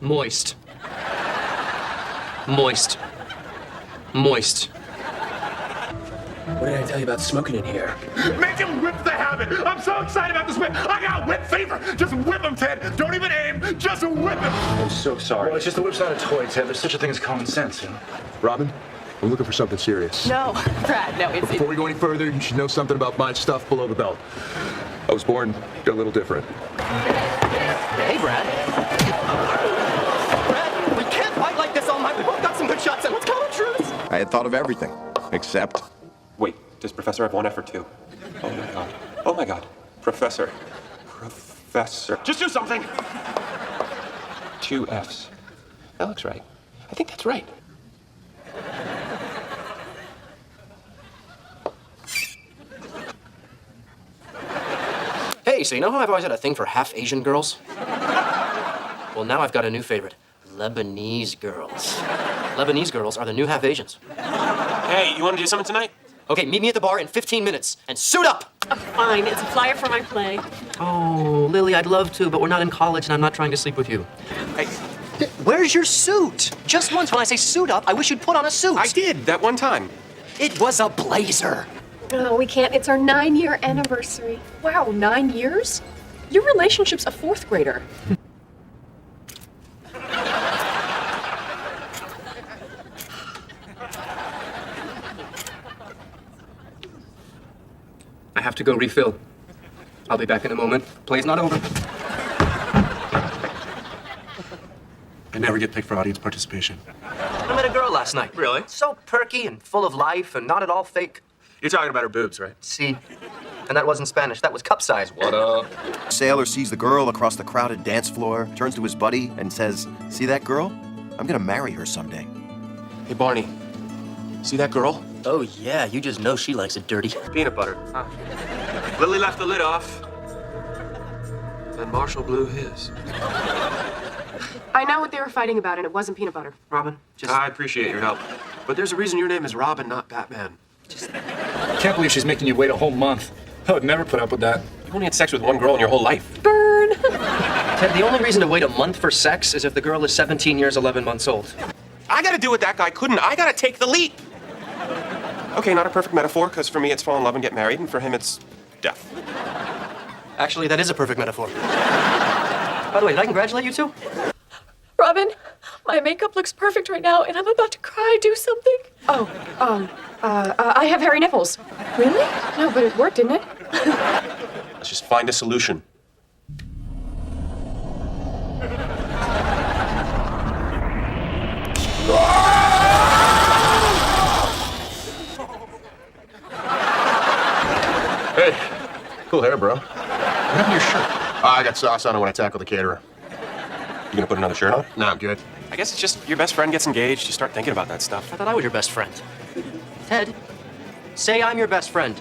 Moist. Moist. Moist. What did I tell you about smoking in here? Make him whip the habit! I'm so excited about this whip! I got whip fever! Just whip him, Ted! Don't even aim! Just whip him! I'm so sorry. Well, it's just the whip's not a toy, Ted. There's such a thing as common sense, you know? Robin, I'm looking for something serious. No, Brad, no, it's... Before we go any further, you should know something about my stuff below the belt. I was born a little different. Hey, Brad. Brad, we can't fight like this all night. We both got some good shots in. Let's call it truce. I had thought of everything, except... Wait, does Professor have one F or two? Oh my God. Oh my God. Professor. Professor. Just do something! 2 Fs. That looks right. I think that's right. Hey, so you know how I've always had a thing for half Asian girls? Well, now I've got a new favorite. Lebanese girls. Lebanese girls are the new half Asians. Hey, you want to do something tonight? Okay, meet me at the bar in 15 minutes and suit up! Fine, it's a flyer for my play. Oh, Lily, I'd love to, but we're not in college and I'm not trying to sleep with you. Hey, where's your suit? Just once when I say suit up, I wish you'd put on a suit. I did, that one time. It was a blazer. No, we can't. It's our 9-year anniversary. Wow, 9 years? Your relationship's a 4th grader. I have to go refill. I'll be back in a moment. Play's not over. I never get picked for audience participation. I met a girl last night. Really? So perky and full of life and not at all fake. You're talking about her boobs, right? See? And that wasn't Spanish. That was cup size. What up? Sailor sees the girl across the crowded dance floor, turns to his buddy, and says, "See that girl? I'm gonna marry her someday." Hey, Barney. See that girl? Oh, yeah. You just know she likes it dirty. Peanut butter. Lily left the lid off. Then Marshall blew his. I know what they were fighting about, and it wasn't peanut butter. Robin, I appreciate your help. But there's a reason your name is Robin, not Batman. Can't believe she's making you wait a whole month. I would never put up with that. You only had sex with one girl in your whole life. Burn! Ted, the only reason to wait a month for sex is if the girl is 17 years, 11 months old. I gotta do what that guy couldn't. I gotta take the leap. Okay, not a perfect metaphor, because for me it's fall in love and get married, and for him it's death. Actually, that is a perfect metaphor. By the way, did I congratulate you two? Robin, my makeup looks perfect right now, and I'm about to cry. Do something. I have hairy nipples. Really? No, but it worked, didn't it? Let's just find a solution. Hey, cool hair, bro. What happened to your shirt? I got sauce on it when I tackled the caterer. You gonna put another shirt on? No, I'm good. I guess it's just your best friend gets engaged, you start thinking about that stuff. I thought I was your best friend. Ted, say I'm your best friend.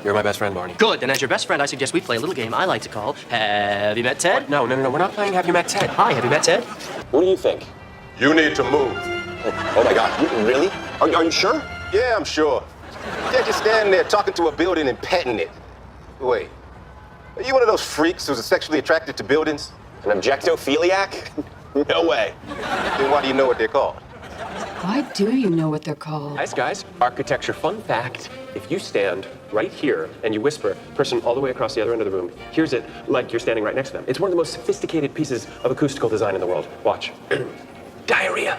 You're my best friend, Barney. Good, and as your best friend, I suggest we play a little game I like to call Have You Met Ted? What? No, we're not playing Have You Met Ted. Hi, have you met Ted? What do you think? You need to move. Oh my God, really? Are you sure? Yeah, I'm sure. You can't just stand there talking to a building and petting it. Wait, are you one of those freaks who's sexually attracted to buildings? An objectophiliac? No way. Then why do you know what they're called? Why do you know what they're called? Guys, architecture fun fact. If you stand right here and you whisper, person all the way across the other end of the room hears it like you're standing right next to them. It's one of the most sophisticated pieces of acoustical design in the world. Watch. Diarrhea.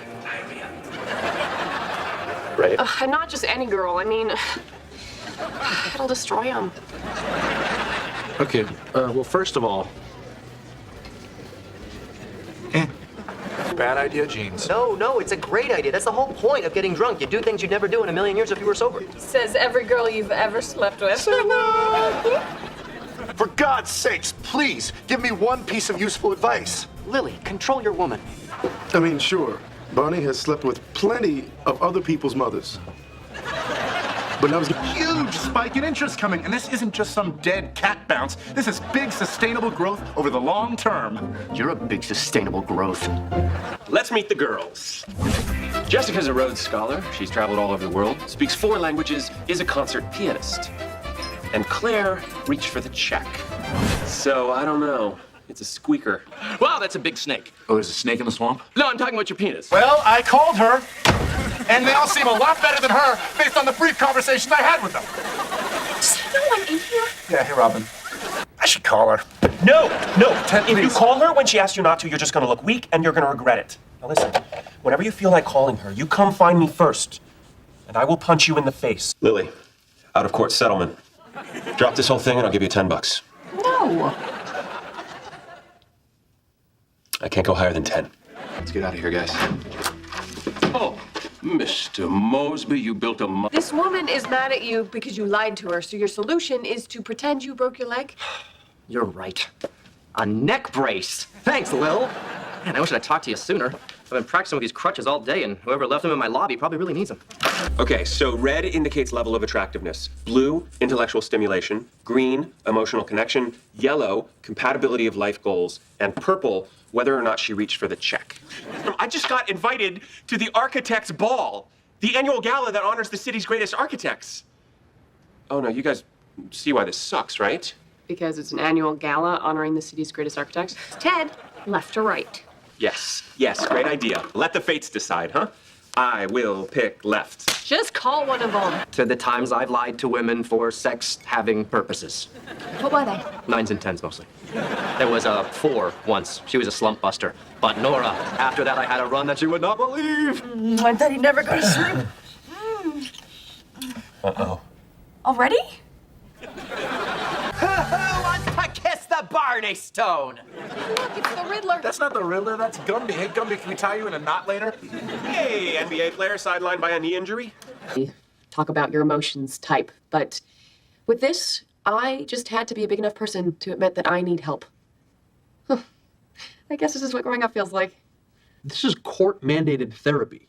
Right? And not just any girl. I mean, it'll destroy them. Okay, well, first of all, bad idea, jeans. No, it's a great idea. That's the whole point of getting drunk. You do things you'd never do in a million years if you were sober. Says every girl you've ever slept with. For God's sakes, please, give me one piece of useful advice. Lily, control your woman. I mean, sure, Barney has slept with plenty of other people's mothers. But now there's a huge spike in interest coming, and this isn't just some dead cat bounce. This is big, sustainable growth over the long term. You're a big sustainable growth. Let's meet the girls. Jessica's a Rhodes Scholar. She's traveled all over the world, speaks 4 languages, is a concert pianist. And Claire reached for the check. So, I don't know. It's a squeaker. Wow, that's a big snake. Oh, there's a snake in the swamp? No, I'm talking about your penis. Well, I called her, and they all seem a lot better than her based on the brief conversations I had with them. Does no one in here? Yeah, hey, Robin. I should call her. No, Ted, if you please. call her when she asks you not to, you're just gonna look weak and you're gonna regret it. Now listen, whenever you feel like calling her, you come find me first, and I will punch you in the face. Lily, out of court settlement. Drop this whole thing and I'll give you $10. No. I can't go higher than 10. Let's get out of here, guys. Oh, Mr. Mosby, you built a This woman is mad at you because you lied to her, so your solution is to pretend you broke your leg? You're right. A neck brace. Thanks, Lil. Man, I wish I'd talked to you sooner. I've been practicing with these crutches all day, and whoever left them in my lobby probably really needs them. Okay, so red indicates level of attractiveness. Blue, intellectual stimulation. Green, emotional connection. Yellow, compatibility of life goals. And purple, whether or not she reached for the check. I just got invited to the Architects Ball, the annual gala that honors the city's greatest architects. Oh no, you guys see why this sucks, right? Because it's an annual gala honoring the city's greatest architects. Ted, left or right? Yes, great idea. Let the fates decide, huh? I will pick left. Just call one of them. To the times I've lied to women for sex-having purposes. What were they? 9s and 10s mostly. There was a 4 once. She was a slump buster. But Nora, after that I had a run that you would not believe. I thought he'd never go to sleep. Uh-oh. Already? Who wants to kiss the Barney stone? Look, it's the Riddler. That's not the Riddler, that's Gumby. Hey, Gumby, can we tie you in a knot later? Hey, NBA player sidelined by a knee injury. Talk about your emotions type, but with this, I just had to be a big enough person to admit that I need help. I guess this is what growing up feels like. This is court-mandated therapy.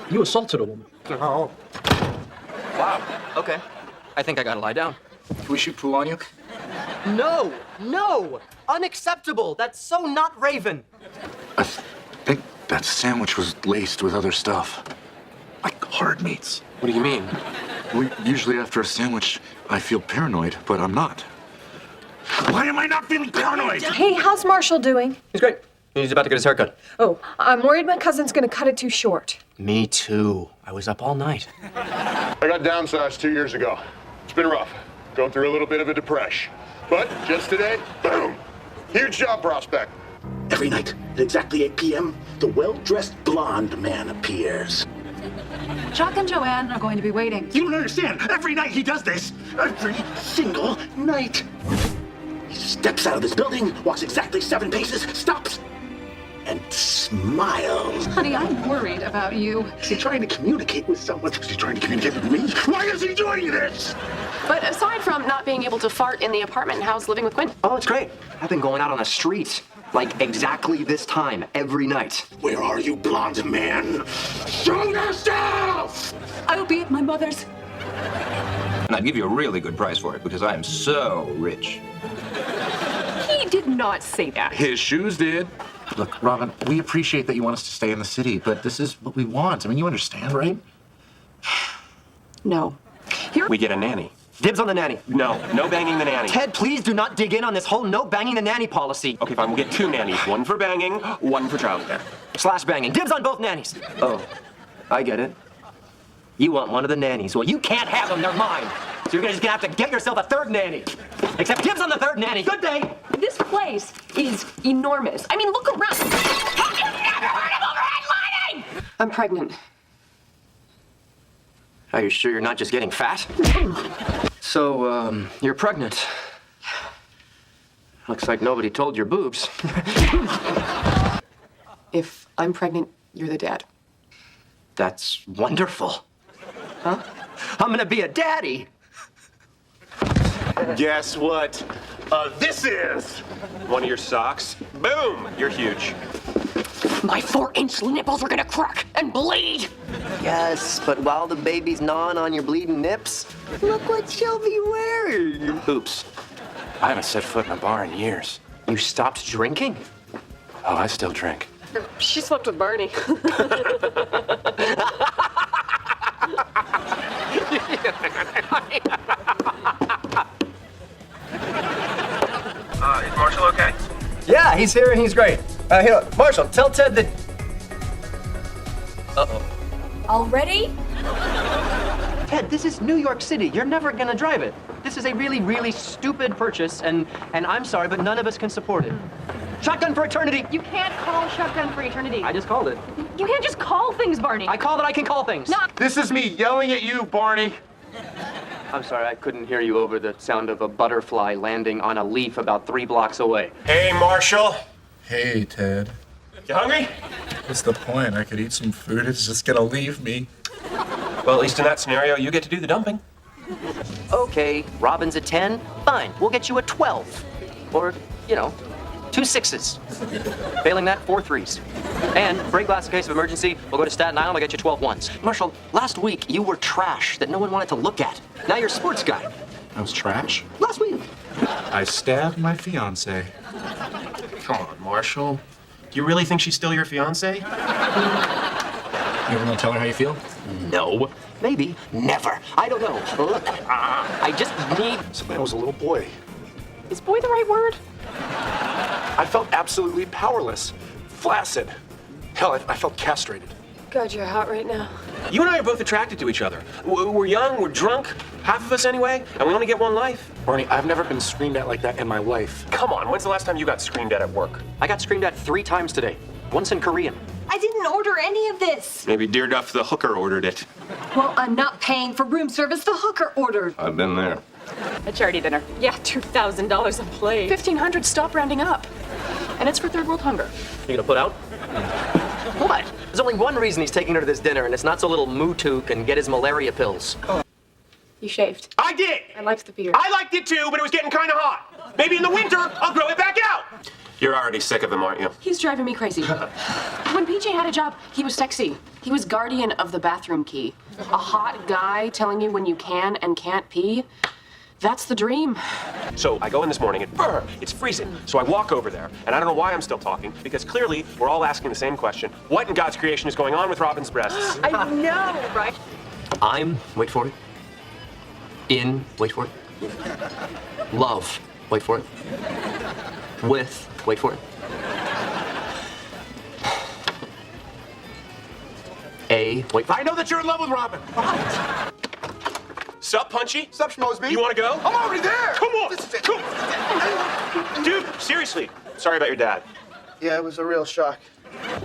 You assaulted a woman. Oh. Wow. Okay. I think I gotta lie down. Can we shoot pool on you? No! Unacceptable! That's so not Raven! I think that sandwich was laced with other stuff. Like hard meats. What do you mean? Well, usually after a sandwich, I feel paranoid, but I'm not. Why am I not feeling paranoid? Hey, how's Marshall doing? He's great. He's about to get his haircut. Oh, I'm worried my cousin's gonna cut it too short. Me too. I was up all night. I got downsized 2 years ago. It's been rough. Going through a little bit of a depression. But just today, boom! Huge job prospect. Every night at exactly 8 p.m., the well-dressed blonde man appears. Chuck and Joanne are going to be waiting. You don't understand. Every night he does this. Every single night. He steps out of this building, walks exactly 7 paces, stops, and smiles. Honey, I'm worried about you. Is he trying to communicate with someone? Is he trying to communicate with me? Why is he doing this? But aside from not being able to fart in the apartment, how's living with Quinn? Oh, it's great. I've been going out on the streets, like exactly this time, every night. Where are you, blonde man? Show yourself! I will be at my mother's. And I'd give you a really good price for it because I am so rich. He did not say that. His shoes did. Look, Robin, we appreciate that you want us to stay in the city, but this is what we want. I mean, you understand, right? No. We get a nanny. Dibs on the nanny. No banging the nanny. Ted, please do not dig in on this whole no banging the nanny policy. Okay, fine, we'll get 2 nannies. One for banging, one for childcare. Slash banging. Dibs on both nannies. Oh, I get it. You want one of the nannies. Well, you can't have them. They're mine. So you're just gonna have to get yourself a 3rd nanny. Except dibs on the 3rd nanny. Good day. This place is enormous. I mean, look around. Have you never heard of overhead lighting? I'm pregnant. Are you sure you're not just getting fat? So, you're pregnant. Looks like nobody told your boobs. If I'm pregnant, you're the dad. That's wonderful. Huh? I'm gonna be a daddy. Guess what? This is one of your socks. Boom! You're huge. My 4-inch nipples are gonna crack and bleed. Yes, but while the baby's gnawing on your bleeding nips, look what she'll be wearing. Oops. I haven't set foot in a bar in years. You stopped drinking? Oh, I still drink. She slept with Barney. Is Marshall okay? Yeah, he's here and he's great. Here, Marshall, tell Ted that... Uh-oh. Already? Ted, this is New York City. You're never gonna drive it. This is a really, really stupid purchase, and I'm sorry, but none of us can support it. Shotgun for eternity! You can't call shotgun for eternity. I just called it. You can't just call things, Barney. I called it, I can call things. No. This is me yelling at you, Barney. I'm sorry, I couldn't hear you over the sound of a butterfly landing on a leaf about 3 blocks away. Hey, Marshall. Hey, Ted. You hungry? What's the point? I could eat some food. It's just gonna leave me. Well, at least in that scenario, you get to do the dumping. Okay, Robin's a 10. Fine, we'll get you a 12. Or, 2 6s. Failing that, 4 3s. And, break glass in case of emergency, we'll go to Staten Island, I'll get you 12 1s. Marshall, last week you were trash that no one wanted to look at. Now you're a sports guy. I was trash? Last week. I stabbed my fiance. Come on, Marshall. Do you really think she's still your fiance? You ever gonna tell her how you feel? No. Maybe. Never. I don't know. Look, I just need... So I was a little boy. Is boy the right word? I felt absolutely powerless. Flaccid. Hell, I felt castrated. God, you're hot right now. You and I are both attracted to each other. We're young, we're drunk, half of us anyway, and we only get one life. Barney, I've never been screamed at like that in my life. Come on, when's the last time you got screamed at work? I got screamed at 3 times today. Once in Korean. I didn't order any of this. Maybe Dear Duff the hooker ordered it. Well, I'm not paying for room service. The hooker ordered. I've been there. A charity dinner. Yeah, $2,000 a plate. 1,500, stop rounding up. And it's for third world hunger. You gonna put out? What? There's only one reason he's taking her to this dinner, and it's not so little Mutu can get his malaria pills. You shaved. I did! I liked the beard. I liked it too, but it was getting kind of hot. Maybe in the winter, I'll grow it back out. You're already sick of him, aren't you? He's driving me crazy. When PJ had a job, he was sexy. He was guardian of the bathroom key. A hot guy telling you when you can and can't pee. That's the dream. So I go in this morning and it's freezing. So I walk over there, and I don't know why I'm still talking, because clearly we're all asking the same question. What in God's creation is going on with Robin's breasts? I know, right? I'm, wait for it, in, wait for it, love, wait for it, with, wait for it, Lee, wait. I know that you're in love with Robin. Sup, Punchy? Sup, Mosby? You want to go? I'm already there. Come on. Come. Dude, seriously. Sorry about your dad. Yeah, it was a real shock.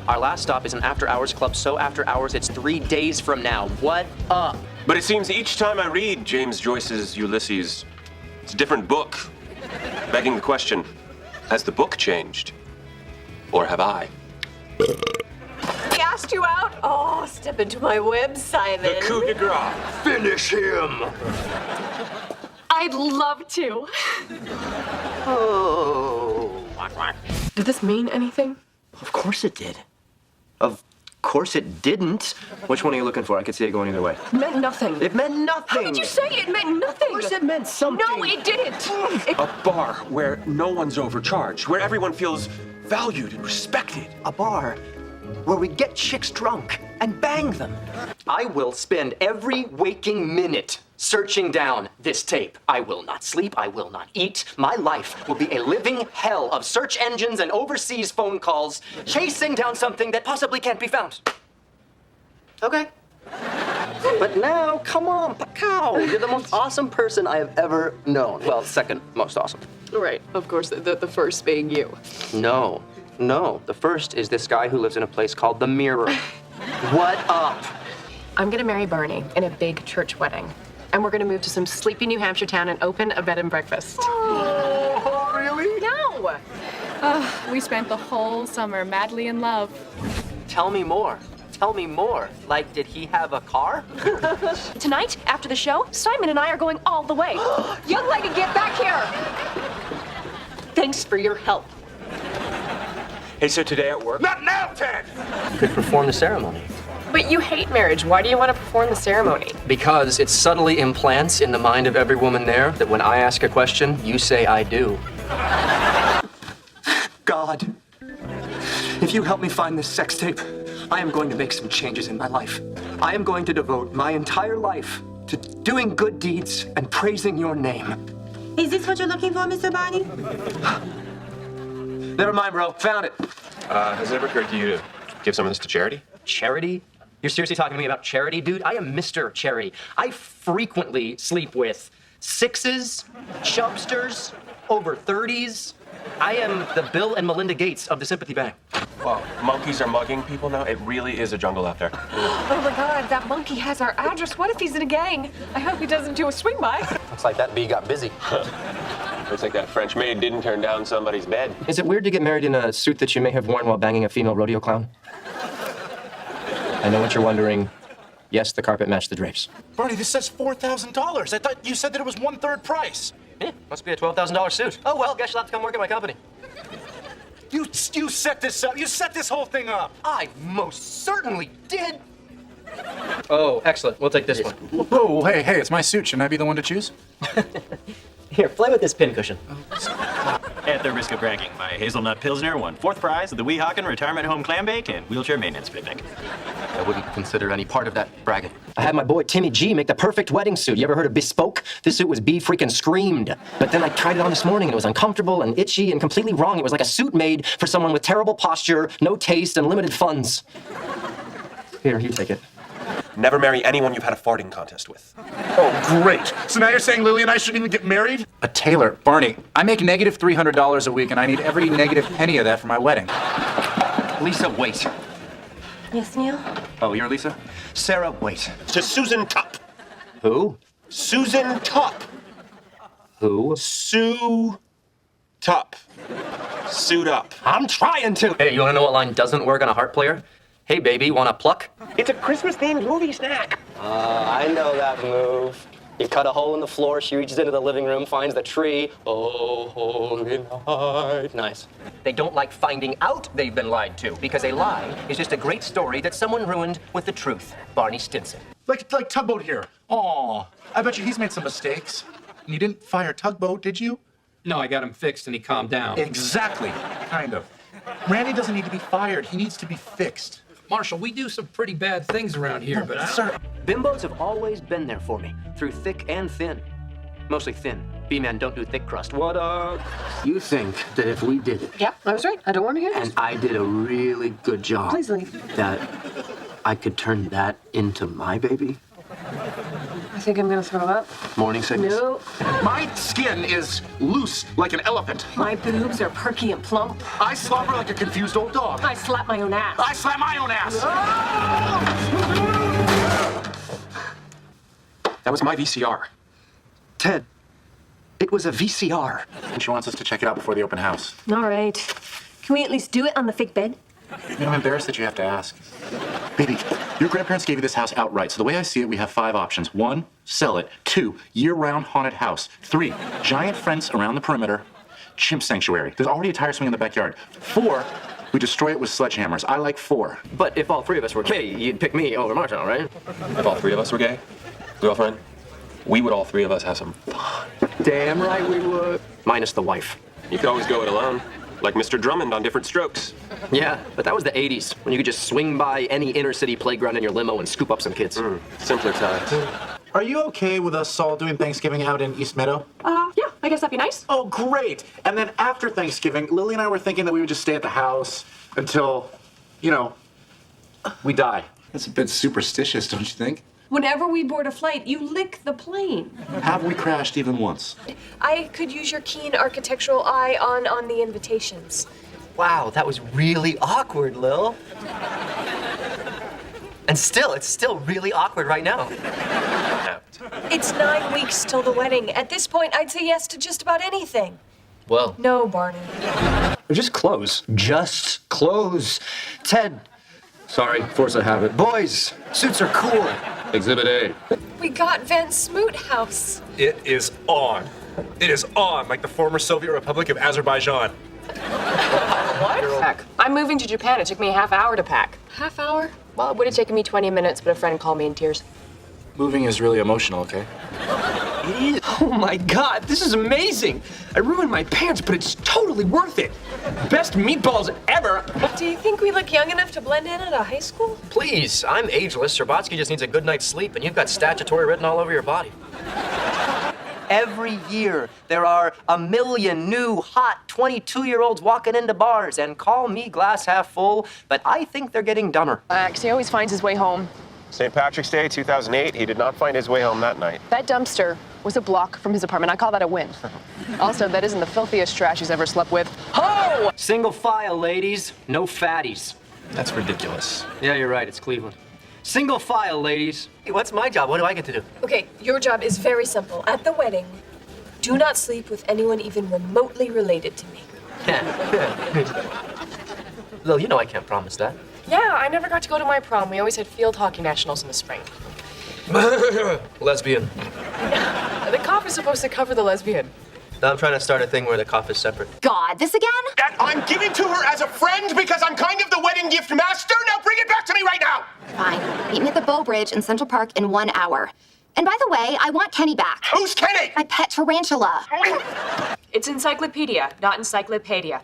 Our last stop is an after-hours club, so after hours, it's 3 days from now. What up? But it seems each time I read James Joyce's Ulysses, it's a different book. Begging the question, has the book changed? Or have I? He asked you out? Oh, step into my web, Simon. The coup de grace. Finish him! I'd love to. Oh. Did this mean anything? Of course it did. Of course it didn't. Which one are you looking for? I could see it going either way. It meant nothing. It meant nothing. How did you say it meant nothing? Of course it meant something. No, it didn't. A bar where no one's overcharged, where everyone feels valued and respected. A bar where we get chicks drunk and bang them. I will spend every waking minute searching down this tape. I will not sleep. I will not eat. My life will be a living hell of search engines and overseas phone calls, chasing down something that possibly can't be found. Okay. But now, come on, Pacow. You're the most awesome person I have ever known. Well, second most awesome. Right, of course, the first being you. No. The first is this guy who lives in a place called The Mirror. What up? I'm gonna marry Barney in a big church wedding. And we're gonna move to some sleepy New Hampshire town and open a bed and breakfast. Oh, really? No! We spent the whole summer madly in love. Tell me more. Like, did he have a car? Tonight, after the show, Simon and I are going all the way. Young lady, get back here! Thanks for your help. Hey, so today at work? Not now, Ted! You could perform the ceremony. But you hate marriage. Why do you want to perform the ceremony? Because it subtly implants in the mind of every woman there that when I ask a question, you say I do. God, if you help me find this sex tape, I am going to make some changes in my life. I am going to devote my entire life to doing good deeds and praising your name. Is this what you're looking for, Mr. Barney? Never mind, bro. Found it. Has it ever occurred to you to give some of this to charity? Charity? You're seriously talking to me about charity, dude? I am Mr. Charity. I frequently sleep with sixes, chubsters, over 30s. I am the Bill and Melinda Gates of the Sympathy Bank. Wow, monkeys are mugging people now? It really is a jungle out there. Oh my God, that monkey has our address. What if he's in a gang? I hope he doesn't do a swing by. Looks like that bee got busy. Looks like that French maid didn't turn down somebody's bed. Is it weird to get married in a suit that you may have worn while banging a female rodeo clown? I know what you're wondering. Yes, the carpet matched the drapes. Barney, this says $4,000. I thought you said that it was 1/3 price. Must be a $12,000 suit. Oh, well, guess you'll have to come work at my company. You set this up. You set this whole thing up. I most certainly did. Oh, excellent. We'll take this one. Whoa, hey, it's my suit. Shouldn't I be the one to choose? Here, play with this pincushion. At the risk of bragging, my hazelnut pilsner won 4th prize at the Weehawken Retirement Home Clam Bake and Wheelchair Maintenance Picnic. I wouldn't consider any part of that bragging. I had my boy Timmy G make the perfect wedding suit. You ever heard of bespoke? This suit was freaking screamed. But then I tried it on this morning and it was uncomfortable and itchy and completely wrong. It was like a suit made for someone with terrible posture, no taste, and limited funds. Here, you take it. Never marry anyone you've had a farting contest with. Oh, great. So now you're saying Lily and I shouldn't even get married? A tailor. Barney, I make negative $300 a week and I need every negative penny of that for my wedding. Lisa, wait. Yes, Neil? Oh, you're Lisa? Sarah, wait. To Susan Tupp. Who? Susan Tupp. Who? Sue Tupp. Suit up. I'm trying to. Hey, you want to know what line doesn't work on a harp player? Hey, baby, want a pluck? It's a Christmas-themed movie snack. I know that move. You cut a hole in the floor, she reaches into the living room, finds the tree. Oh, holy night. Nice. They don't like finding out they've been lied to, because a lie is just a great story that someone ruined with the truth. Barney Stinson. Like Tugboat here. Aw, I bet you he's made some mistakes. And you didn't fire Tugboat, did you? No, I got him fixed and he calmed down. Exactly, kind of. Randy doesn't need to be fired, he needs to be fixed. Marshal, we do some pretty bad things around here, but Sir. Bimbos have always been there for me, through thick and thin. Mostly thin. B-men don't do thick crust. What up? You think that if we did it, Yep, I was right. I don't want to hear this. and I did a really good job, Please leave. that I could turn that into my baby? I think I'm gonna throw up. Morning sickness? No. My skin is loose like an elephant. My boobs are perky and plump. I slobber like a confused old dog. I slap my own ass. I slap my own ass. That was my VCR. Ted, it was a VCR. And she wants us to check it out before the open house. All right. Can we at least do it on the fake bed? I mean, I'm embarrassed that you have to ask. Baby, your grandparents gave you this house outright, so the way I see it, we have 5 options. 1, sell it. 2, year-round haunted house. 3, giant fence around the perimeter. Chimp sanctuary. There's already a tire swing in the backyard. 4, we destroy it with sledgehammers. I like 4. But if all 3 of us were gay, you'd pick me over Marshall, right? If all 3 of us were gay, girlfriend, we would all 3 of us have some fun. Damn right we would. Minus the wife. You could always go it alone, like Mr. Drummond on Different Strokes. Yeah, but that was the 80s, when you could just swing by any inner-city playground in your limo and scoop up some kids. Simpler times. Are you okay with us all doing Thanksgiving out in East Meadow? Yeah, I guess that'd be nice. Oh, great. And then after Thanksgiving, Lily and I were thinking that we would just stay at the house until, we die. That's a bit superstitious, don't you think? Whenever we board a flight, you lick the plane. Have we crashed even once? I could use your keen architectural eye on the invitations. Wow, that was really awkward, Lil. And it's still really awkward right now. It's 9 weeks till the wedding. At this point, I'd say yes to just about anything. Well. No, Barney. Just clothes. Just clothes. Ted. Sorry, force of habit. Boys, suits are cool. Exhibit A. We got Van Smoot House. It is on. It is on, like the former Soviet Republic of Azerbaijan. What? I'm moving to Japan. It took me a half hour to pack. Half hour? Well, it would have taken me 20 minutes, but a friend called me in tears. Moving is really emotional, okay? It is. Oh my God, this is amazing. I ruined my pants, but it's totally worth it. Best meatballs ever. Do you think we look young enough to blend in at a high school? Please, I'm ageless. Sherbatsky just needs a good night's sleep, and you've got statutory written all over your body. Every year, there are 1 million new, hot 22-year-olds walking into bars, and call me glass half full, but I think they're getting dumber. He always finds his way home. St. Patrick's Day, 2008, he did not find his way home that night. That dumpster was a block from his apartment. I call that a win. Also, that isn't the filthiest trash he's ever slept with. Ho! Single file, ladies. No fatties. That's ridiculous. Yeah, you're right. It's Cleveland. Single file, ladies. What's my job? What do I get to do? Okay, your job is very simple. At the wedding, do not sleep with anyone even remotely related to me. Lil, you know I can't promise that. Yeah, I never got to go to my prom. We always had field hockey nationals in the spring. Lesbian. The cough is supposed to cover the lesbian. I'm trying to start a thing where the cough is separate. God, this again? That I'm giving to her as a friend because I'm kind of the wedding gift master. Now bring it back to me right now. Fine. Meet me at the Bow Bridge in Central Park in 1 hour. And by the way, I want Kenny back. Who's Kenny? My pet tarantula. It's encyclopedia, not encyclopedia.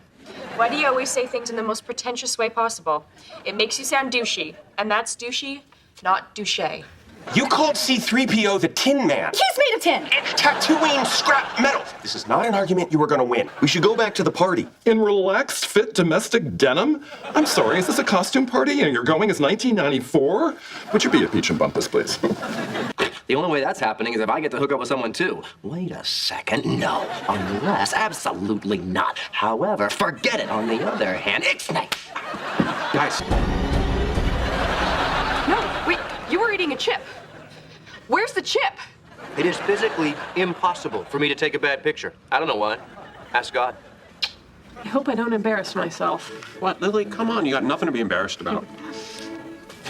Why do you always say things in the most pretentious way possible? It makes you sound douchey, and that's douchey, not douche. You called C-3PO the Tin Man. He's made of tin. It's Tatooine scrap metal. This is not an argument you were going to win. We should go back to the party. In relaxed, fit, domestic denim? I'm sorry, is this a costume party and you're going as 1994? Would you be a peach and bumpus, please? The only way that's happening is if I get to hook up with someone too. Wait a second, no. Unless, absolutely not. However, forget it. On the other hand, it's nice. Guys. No, wait, you were eating a chip. Where's the chip? It is physically impossible for me to take a bad picture. I don't know why. Ask God. I hope I don't embarrass myself. What, Lily? Come on, you got nothing to be embarrassed about.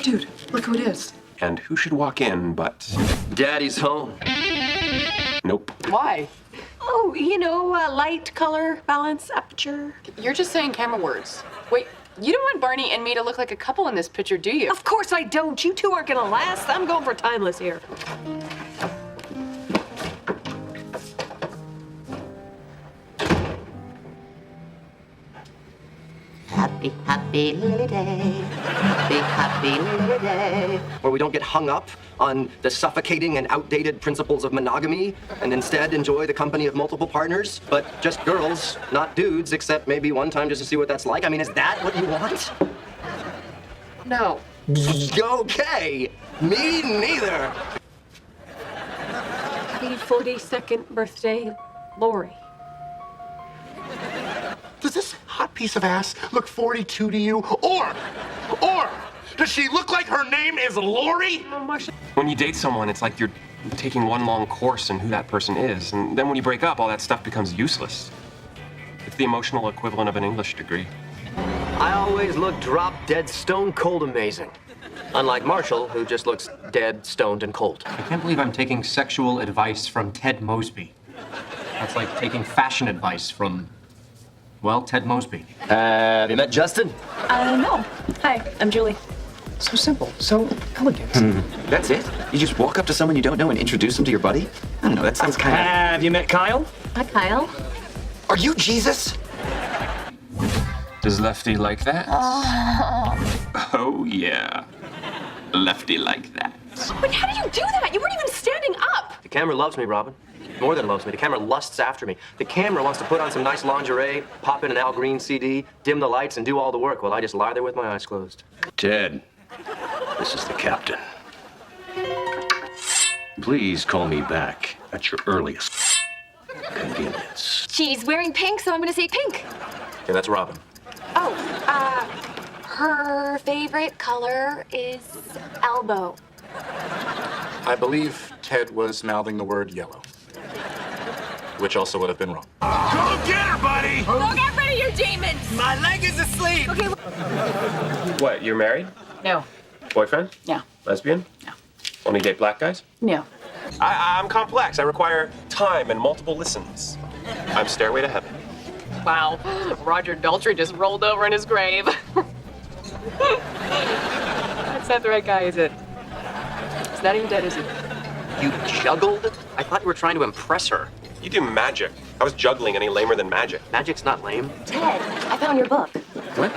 Dude, look who it is. And who should walk in but... Daddy's home. Nope. Why? Oh, light, color, balance, aperture. You're just saying camera words. Wait, you don't want Barney and me to look like a couple in this picture, do you? Of course I don't. You two aren't gonna last. I'm going for timeless here. Happy, happy Lily Day. Happy Lily Day. Where we don't get hung up on the suffocating and outdated principles of monogamy and instead enjoy the company of multiple partners, but just girls, not dudes, except maybe one time just to see what that's like. I mean, is that what you want? No. Okay, me neither. Happy 42nd birthday, Lori. Does this hot piece of ass look 42 to you? Or does she look like her name is Lori? When you date someone, it's like you're taking one long course in who that person is. And then when you break up, all that stuff becomes useless. It's the emotional equivalent of an English degree. I always look drop dead stone cold amazing. Unlike Marshall, who just looks dead, stoned, and cold. I can't believe I'm taking sexual advice from Ted Mosby. That's like taking fashion advice from, well, Ted Mosby. Have you met Justin? No. Hi, I'm Julie. So simple, so elegant. That's it? You just walk up to someone you don't know and introduce them to your buddy? I don't know, that sounds kind of... Have you met Kyle? Hi, Kyle. Are you Jesus? Does Lefty like that? Oh, yeah. Lefty like that. But how did you do that? You weren't even standing up. The camera loves me, Robin. More than loves me. The camera lusts after me. The camera wants to put on some nice lingerie, pop in an Al Green CD, dim the lights, and do all the work while I just lie there with my eyes closed. Ted, this is the captain. Please call me back at your earliest convenience. She's wearing pink, so I'm gonna say pink. Okay, that's Robin. Oh, her favorite color is elbow. I believe Ted was mouthing the word yellow, which also would have been wrong. Go get her, buddy! Go get rid of your demons! My leg is asleep! Okay. What, you're married? No. Boyfriend? No. Lesbian? No. Only date black guys? No. I'm complex. I require time and multiple listens. I'm Stairway to Heaven. Wow, Roger Daltrey just rolled over in his grave. That's not the right guy, is it? He's not even dead, is he? You juggled? I thought you were trying to impress her. You do magic. How is juggling any lamer than magic? Magic's not lame. Ted, I found your book. What?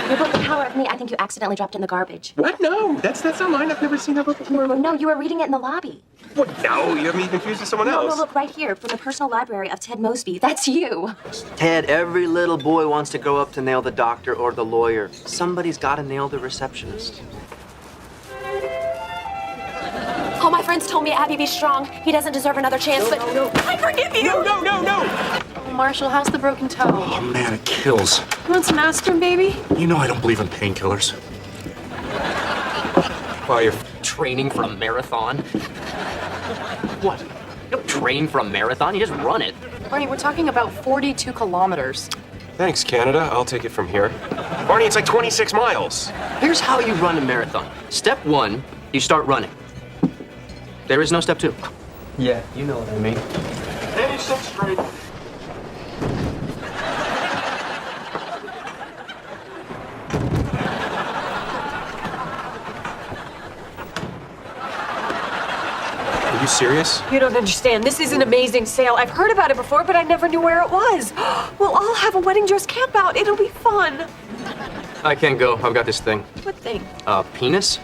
Your book, The Power of Me. I think you accidentally dropped it in the garbage. What? No, that's not mine. I've never seen that book before. No, you were reading it in the lobby. What? No, you have me confused with someone else. No, look, right here, from the personal library of Ted Mosby. That's you. Ted, every little boy wants to grow up to nail the doctor or the lawyer. Somebody's got to nail the receptionist. All my friends told me Abby be strong. He doesn't deserve another chance, but I forgive you. No. Marshall, how's the broken toe? Oh man, it kills. You want some aspirin, baby? You know I don't believe in painkillers. While you're training for a marathon? What? You don't train for a marathon, you just run it. Barney, we're talking about 42 kilometers. Thanks, Canada. I'll take it from here. Barney, it's like 26 miles. Here's how you run a marathon. Step 1, you start running. There is no step 2. Yeah, you know what I mean. 86 straight. Are you serious? You don't understand. This is an amazing sale. I've heard about it before, but I never knew where it was. We'll all have a wedding dress camp out. It'll be fun. I can't go. I've got this thing. What thing? Penis?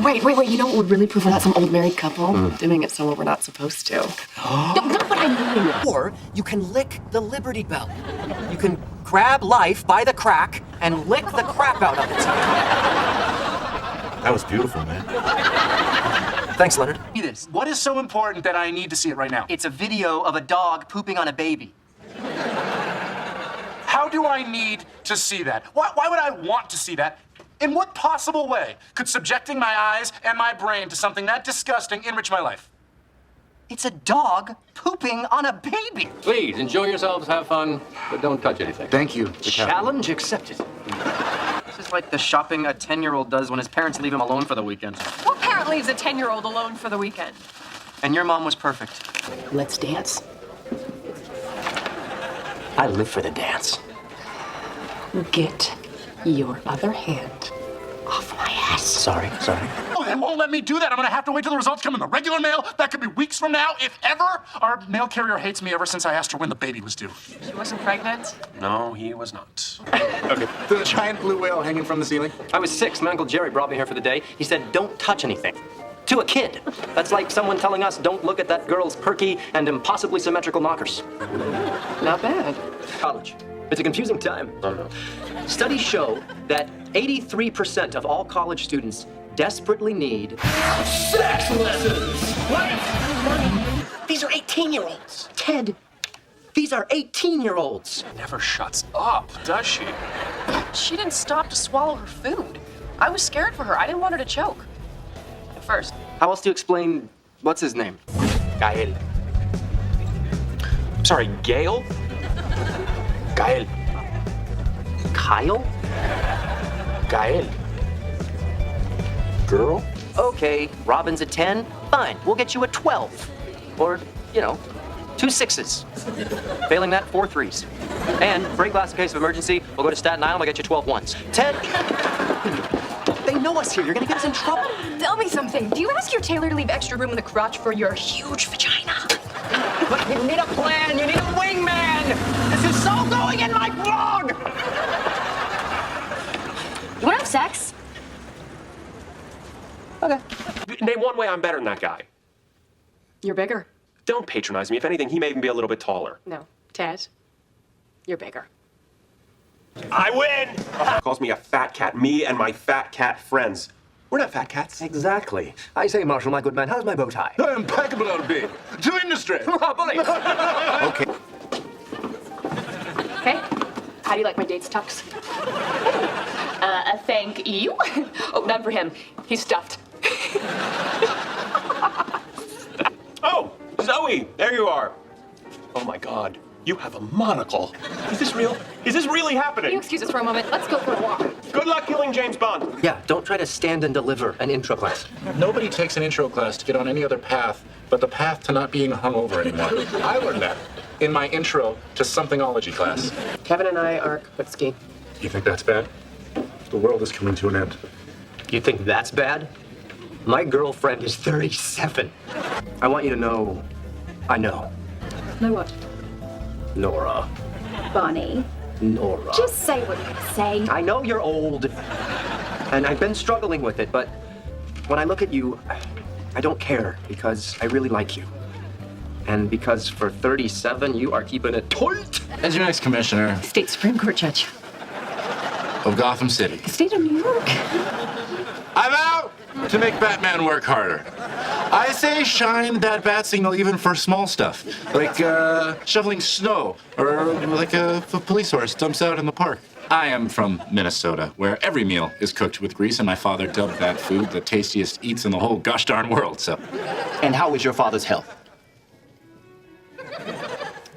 Wait. You know what would really prove we're not some old married couple? Doing it somewhere we're not supposed to. Not what I mean. Or you can lick the Liberty Bell. You can grab life by the crack and lick the crap out of it. That was beautiful, man. Thanks, Leonard. See this. What is so important that I need to see it right now? It's a video of a dog pooping on a baby. How do I need to see that? Why would I want to see that? In what possible way could subjecting my eyes and my brain to something that disgusting enrich my life? It's a dog pooping on a baby. Please, enjoy yourselves, have fun, but don't touch anything. Thank you. Challenge accepted. This is like the shopping a 10-year-old does when his parents leave him alone for the weekend. What parent leaves a 10-year-old alone for the weekend? And your mom was perfect. Let's dance. I live for the dance. Get your other hand off my ass. Sorry. Oh, they won't let me do that. I'm gonna have to wait till the results come in the regular mail. That could be weeks from now, if ever. Our mail carrier hates me ever since I asked her when the baby was due. She wasn't pregnant? No, he was not. Okay. The giant blue whale hanging from the ceiling? I was 6. My Uncle Jerry brought me here for the day. He said, don't touch anything. To a kid. That's like someone telling us, don't look at that girl's perky and impossibly symmetrical knockers. Not bad. College. It's a confusing time. Oh, no. Studies show that 83% of all college students desperately need sex lessons. What? These are 18-year-olds. Ted, these are 18-year-olds. Never shuts up, does she? She didn't stop to swallow her food. I was scared for her. I didn't want her to choke. At first. How else do you explain, what's his name? Gael. I'm sorry, Gail? Gael. Kyle? Gael. Girl? Okay, Robin's a 10. Fine, we'll get you a 12. Or, 2 6s. Failing that, 4 3s. And for a glass in case of emergency, we'll go to Staten Island, we'll get you 12 1s. Ted! They know us here. You're gonna get us in trouble. Tell me something. Do you ask your tailor to leave extra room in the crotch for your huge vagina? But you need a plan. You need a wingman. This is so going in my blog. You want to have sex? Okay. Name one way I'm better than that guy. You're bigger. Don't patronize me. If anything, he may even be a little bit taller. No, Ted, you're bigger. I win! Calls me a fat cat. Me and my fat cat friends. We're not fat cats. Exactly. I say, Marshal, my good man, how's my bow tie? Impeccable, LB. To industry. Bully. Okay. Hey, how do you like my dates tux? Thank you. Oh, none for him. He's stuffed. Oh, Zoe, there you are. Oh my God, you have a monocle. Is this real? Is this really happening? Can you excuse us for a moment? Let's go for a walk. Good luck killing James Bond. Yeah, don't try to stand and deliver an intro class. Nobody takes an intro class to get on any other path but the path to not being hungover anymore. I learned that in my intro to somethingology class. Kevin and I are Kaputski. You think that's bad? The world is coming to an end. You think that's bad? My girlfriend is 37. I want you to know, I know. Know what? Nora. Barney. Nora. Just say what you say. I know you're old, and I've been struggling with it, but when I look at you, I don't care because I really like you. And because for 37, you are keeping it tight. As your next commissioner State Supreme Court judge. of Gotham City, The state of New York. I'm out to make Batman work harder. I say shine that bat signal even for small stuff, like shoveling snow, or like a police horse dumps out in the park. I am from Minnesota, where every meal is cooked with grease, and my father dubbed that food the tastiest eats in the whole gosh darn world, so. And how is your father's health?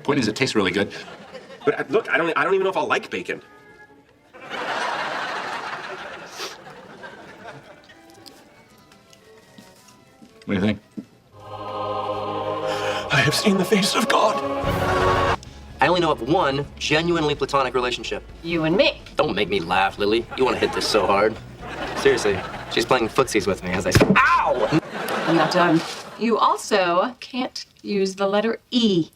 Point is, it tastes really good. But look, I don't even know if I'll like bacon. What do you think? I have seen the face of God. I only know of one genuinely platonic relationship. You and me. Don't make me laugh, Lily. You want to hit this so hard. Seriously, she's playing footsies with me as I say, ow! I'm not done. You also can't use the letter E.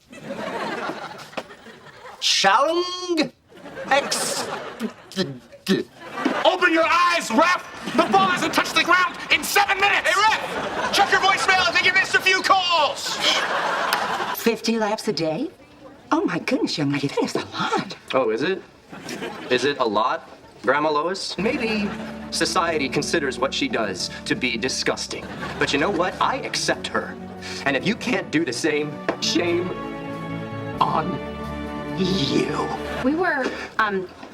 Shouting X. Open your eyes, ref! The ball hasn't touched the ground in 7 minutes! Hey, Ref! Check your voicemail. I think you missed a few calls. 50 laps a day? Oh my goodness, young lady, that is a lot. Oh, is it? Is it a lot, Grandma Lois? Maybe society considers what she does to be disgusting. But you know what? I accept her. And if you can't do the same, shame on you. We were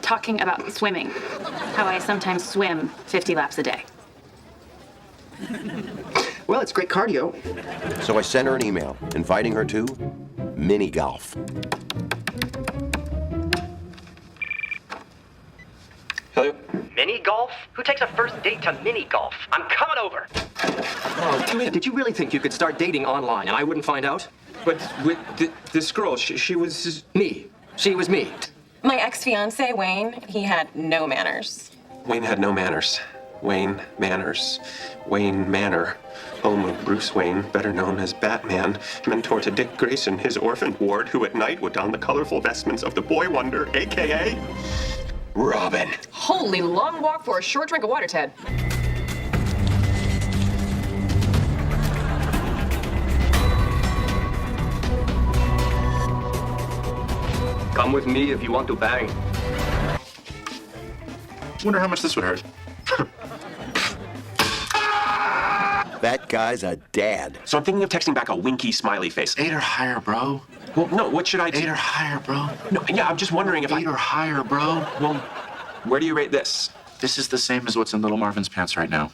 talking about swimming. How I sometimes swim 50 laps a day. Well, it's great cardio. So I sent her an email inviting her to mini golf. Hello? Mini golf? Who takes a first date to mini golf? I'm coming over. Oh, did you really think you could start dating online and I wouldn't find out? But with this girl, she was... Me. She was me. My ex-fiance, Wayne, he had no manners. Wayne had no manners. Wayne Manners. Wayne Manor. Home of Bruce Wayne, better known as Batman, mentor to Dick Grayson, his orphan ward, who at night would don the colorful vestments of the Boy Wonder, a.k.a. Robin. Holy long walk for a short drink of water, Ted. Come with me if you want to bang. Wonder how much this would hurt. That guy's a dad. So I'm thinking of texting back a winky smiley face. 8 or higher, bro. Well, no, what should I do? 8 or higher, bro. No, yeah, I'm just wondering if 8 or higher, bro. Well, where do you rate this? This is the same as what's in Little Marvin's pants right now.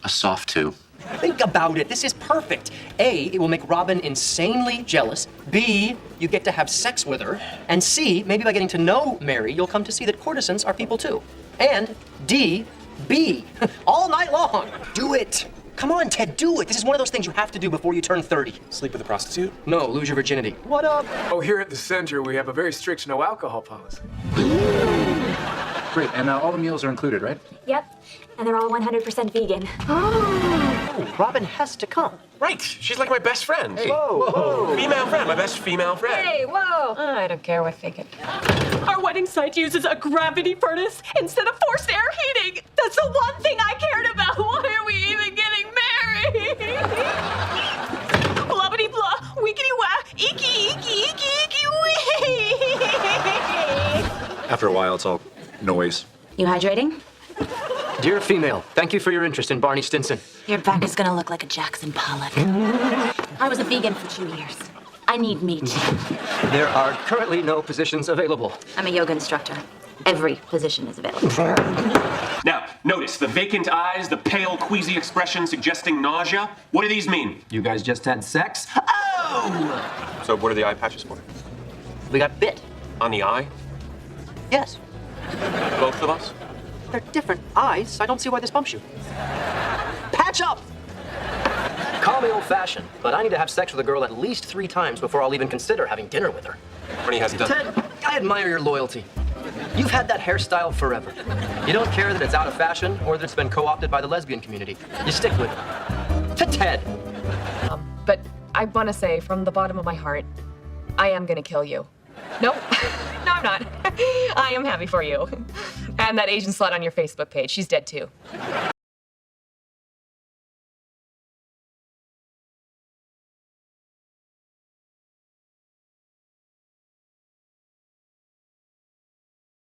A soft 2. Think about it. This is perfect. A, it will make Robin insanely jealous. B, you get to have sex with her. And C, maybe by getting to know Mary, you'll come to see that courtesans are people too. And D, B, all night long. Do it. Come on, Ted, do it. This is one of those things you have to do before you turn 30. Sleep with a prostitute? No, lose your virginity. What up? Oh, here at the center, we have a very strict no alcohol policy. Great, and all the meals are included, right? Yep, and they're all 100% vegan. Oh, Robin has to come. Right, she's like my best friend. Hey. Whoa. Female friend, my best female friend. Hey, whoa! I don't care, we're faking. Our wedding site uses a gravity furnace instead of forced air heating. That's the one thing I cared about. Why are we even getting married? Blah-bitty blah, wickety wah, eeky, eeky, eeky, eeky, wee. After a while, it's all noise. You hydrating? Dear female, thank you for your interest in Barney Stinson. Your back is gonna look like a Jackson Pollock. I was a vegan for 2 years. I need meat. There are currently no positions available. I'm a yoga instructor. Every position is available. Now, notice the vacant eyes, the pale, queasy expression suggesting nausea. What do these mean? You guys just had sex? Oh! So what are the eye patches for? We got bit. On the eye? Yes. Both of us? They're different eyes. I don't see why this bumps you. Patch up! Call me old-fashioned, but I need to have sex with a girl at least 3 times before I'll even consider having dinner with her. Barney hasn't done. Ted, I admire your loyalty. You've had that hairstyle forever. You don't care that it's out of fashion or that it's been co-opted by the lesbian community. You stick with it. To Ted. But I want to say from the bottom of my heart, I am gonna kill you. Nope. No, I'm not. I am happy for you. And that Asian slut on your Facebook page, she's dead too.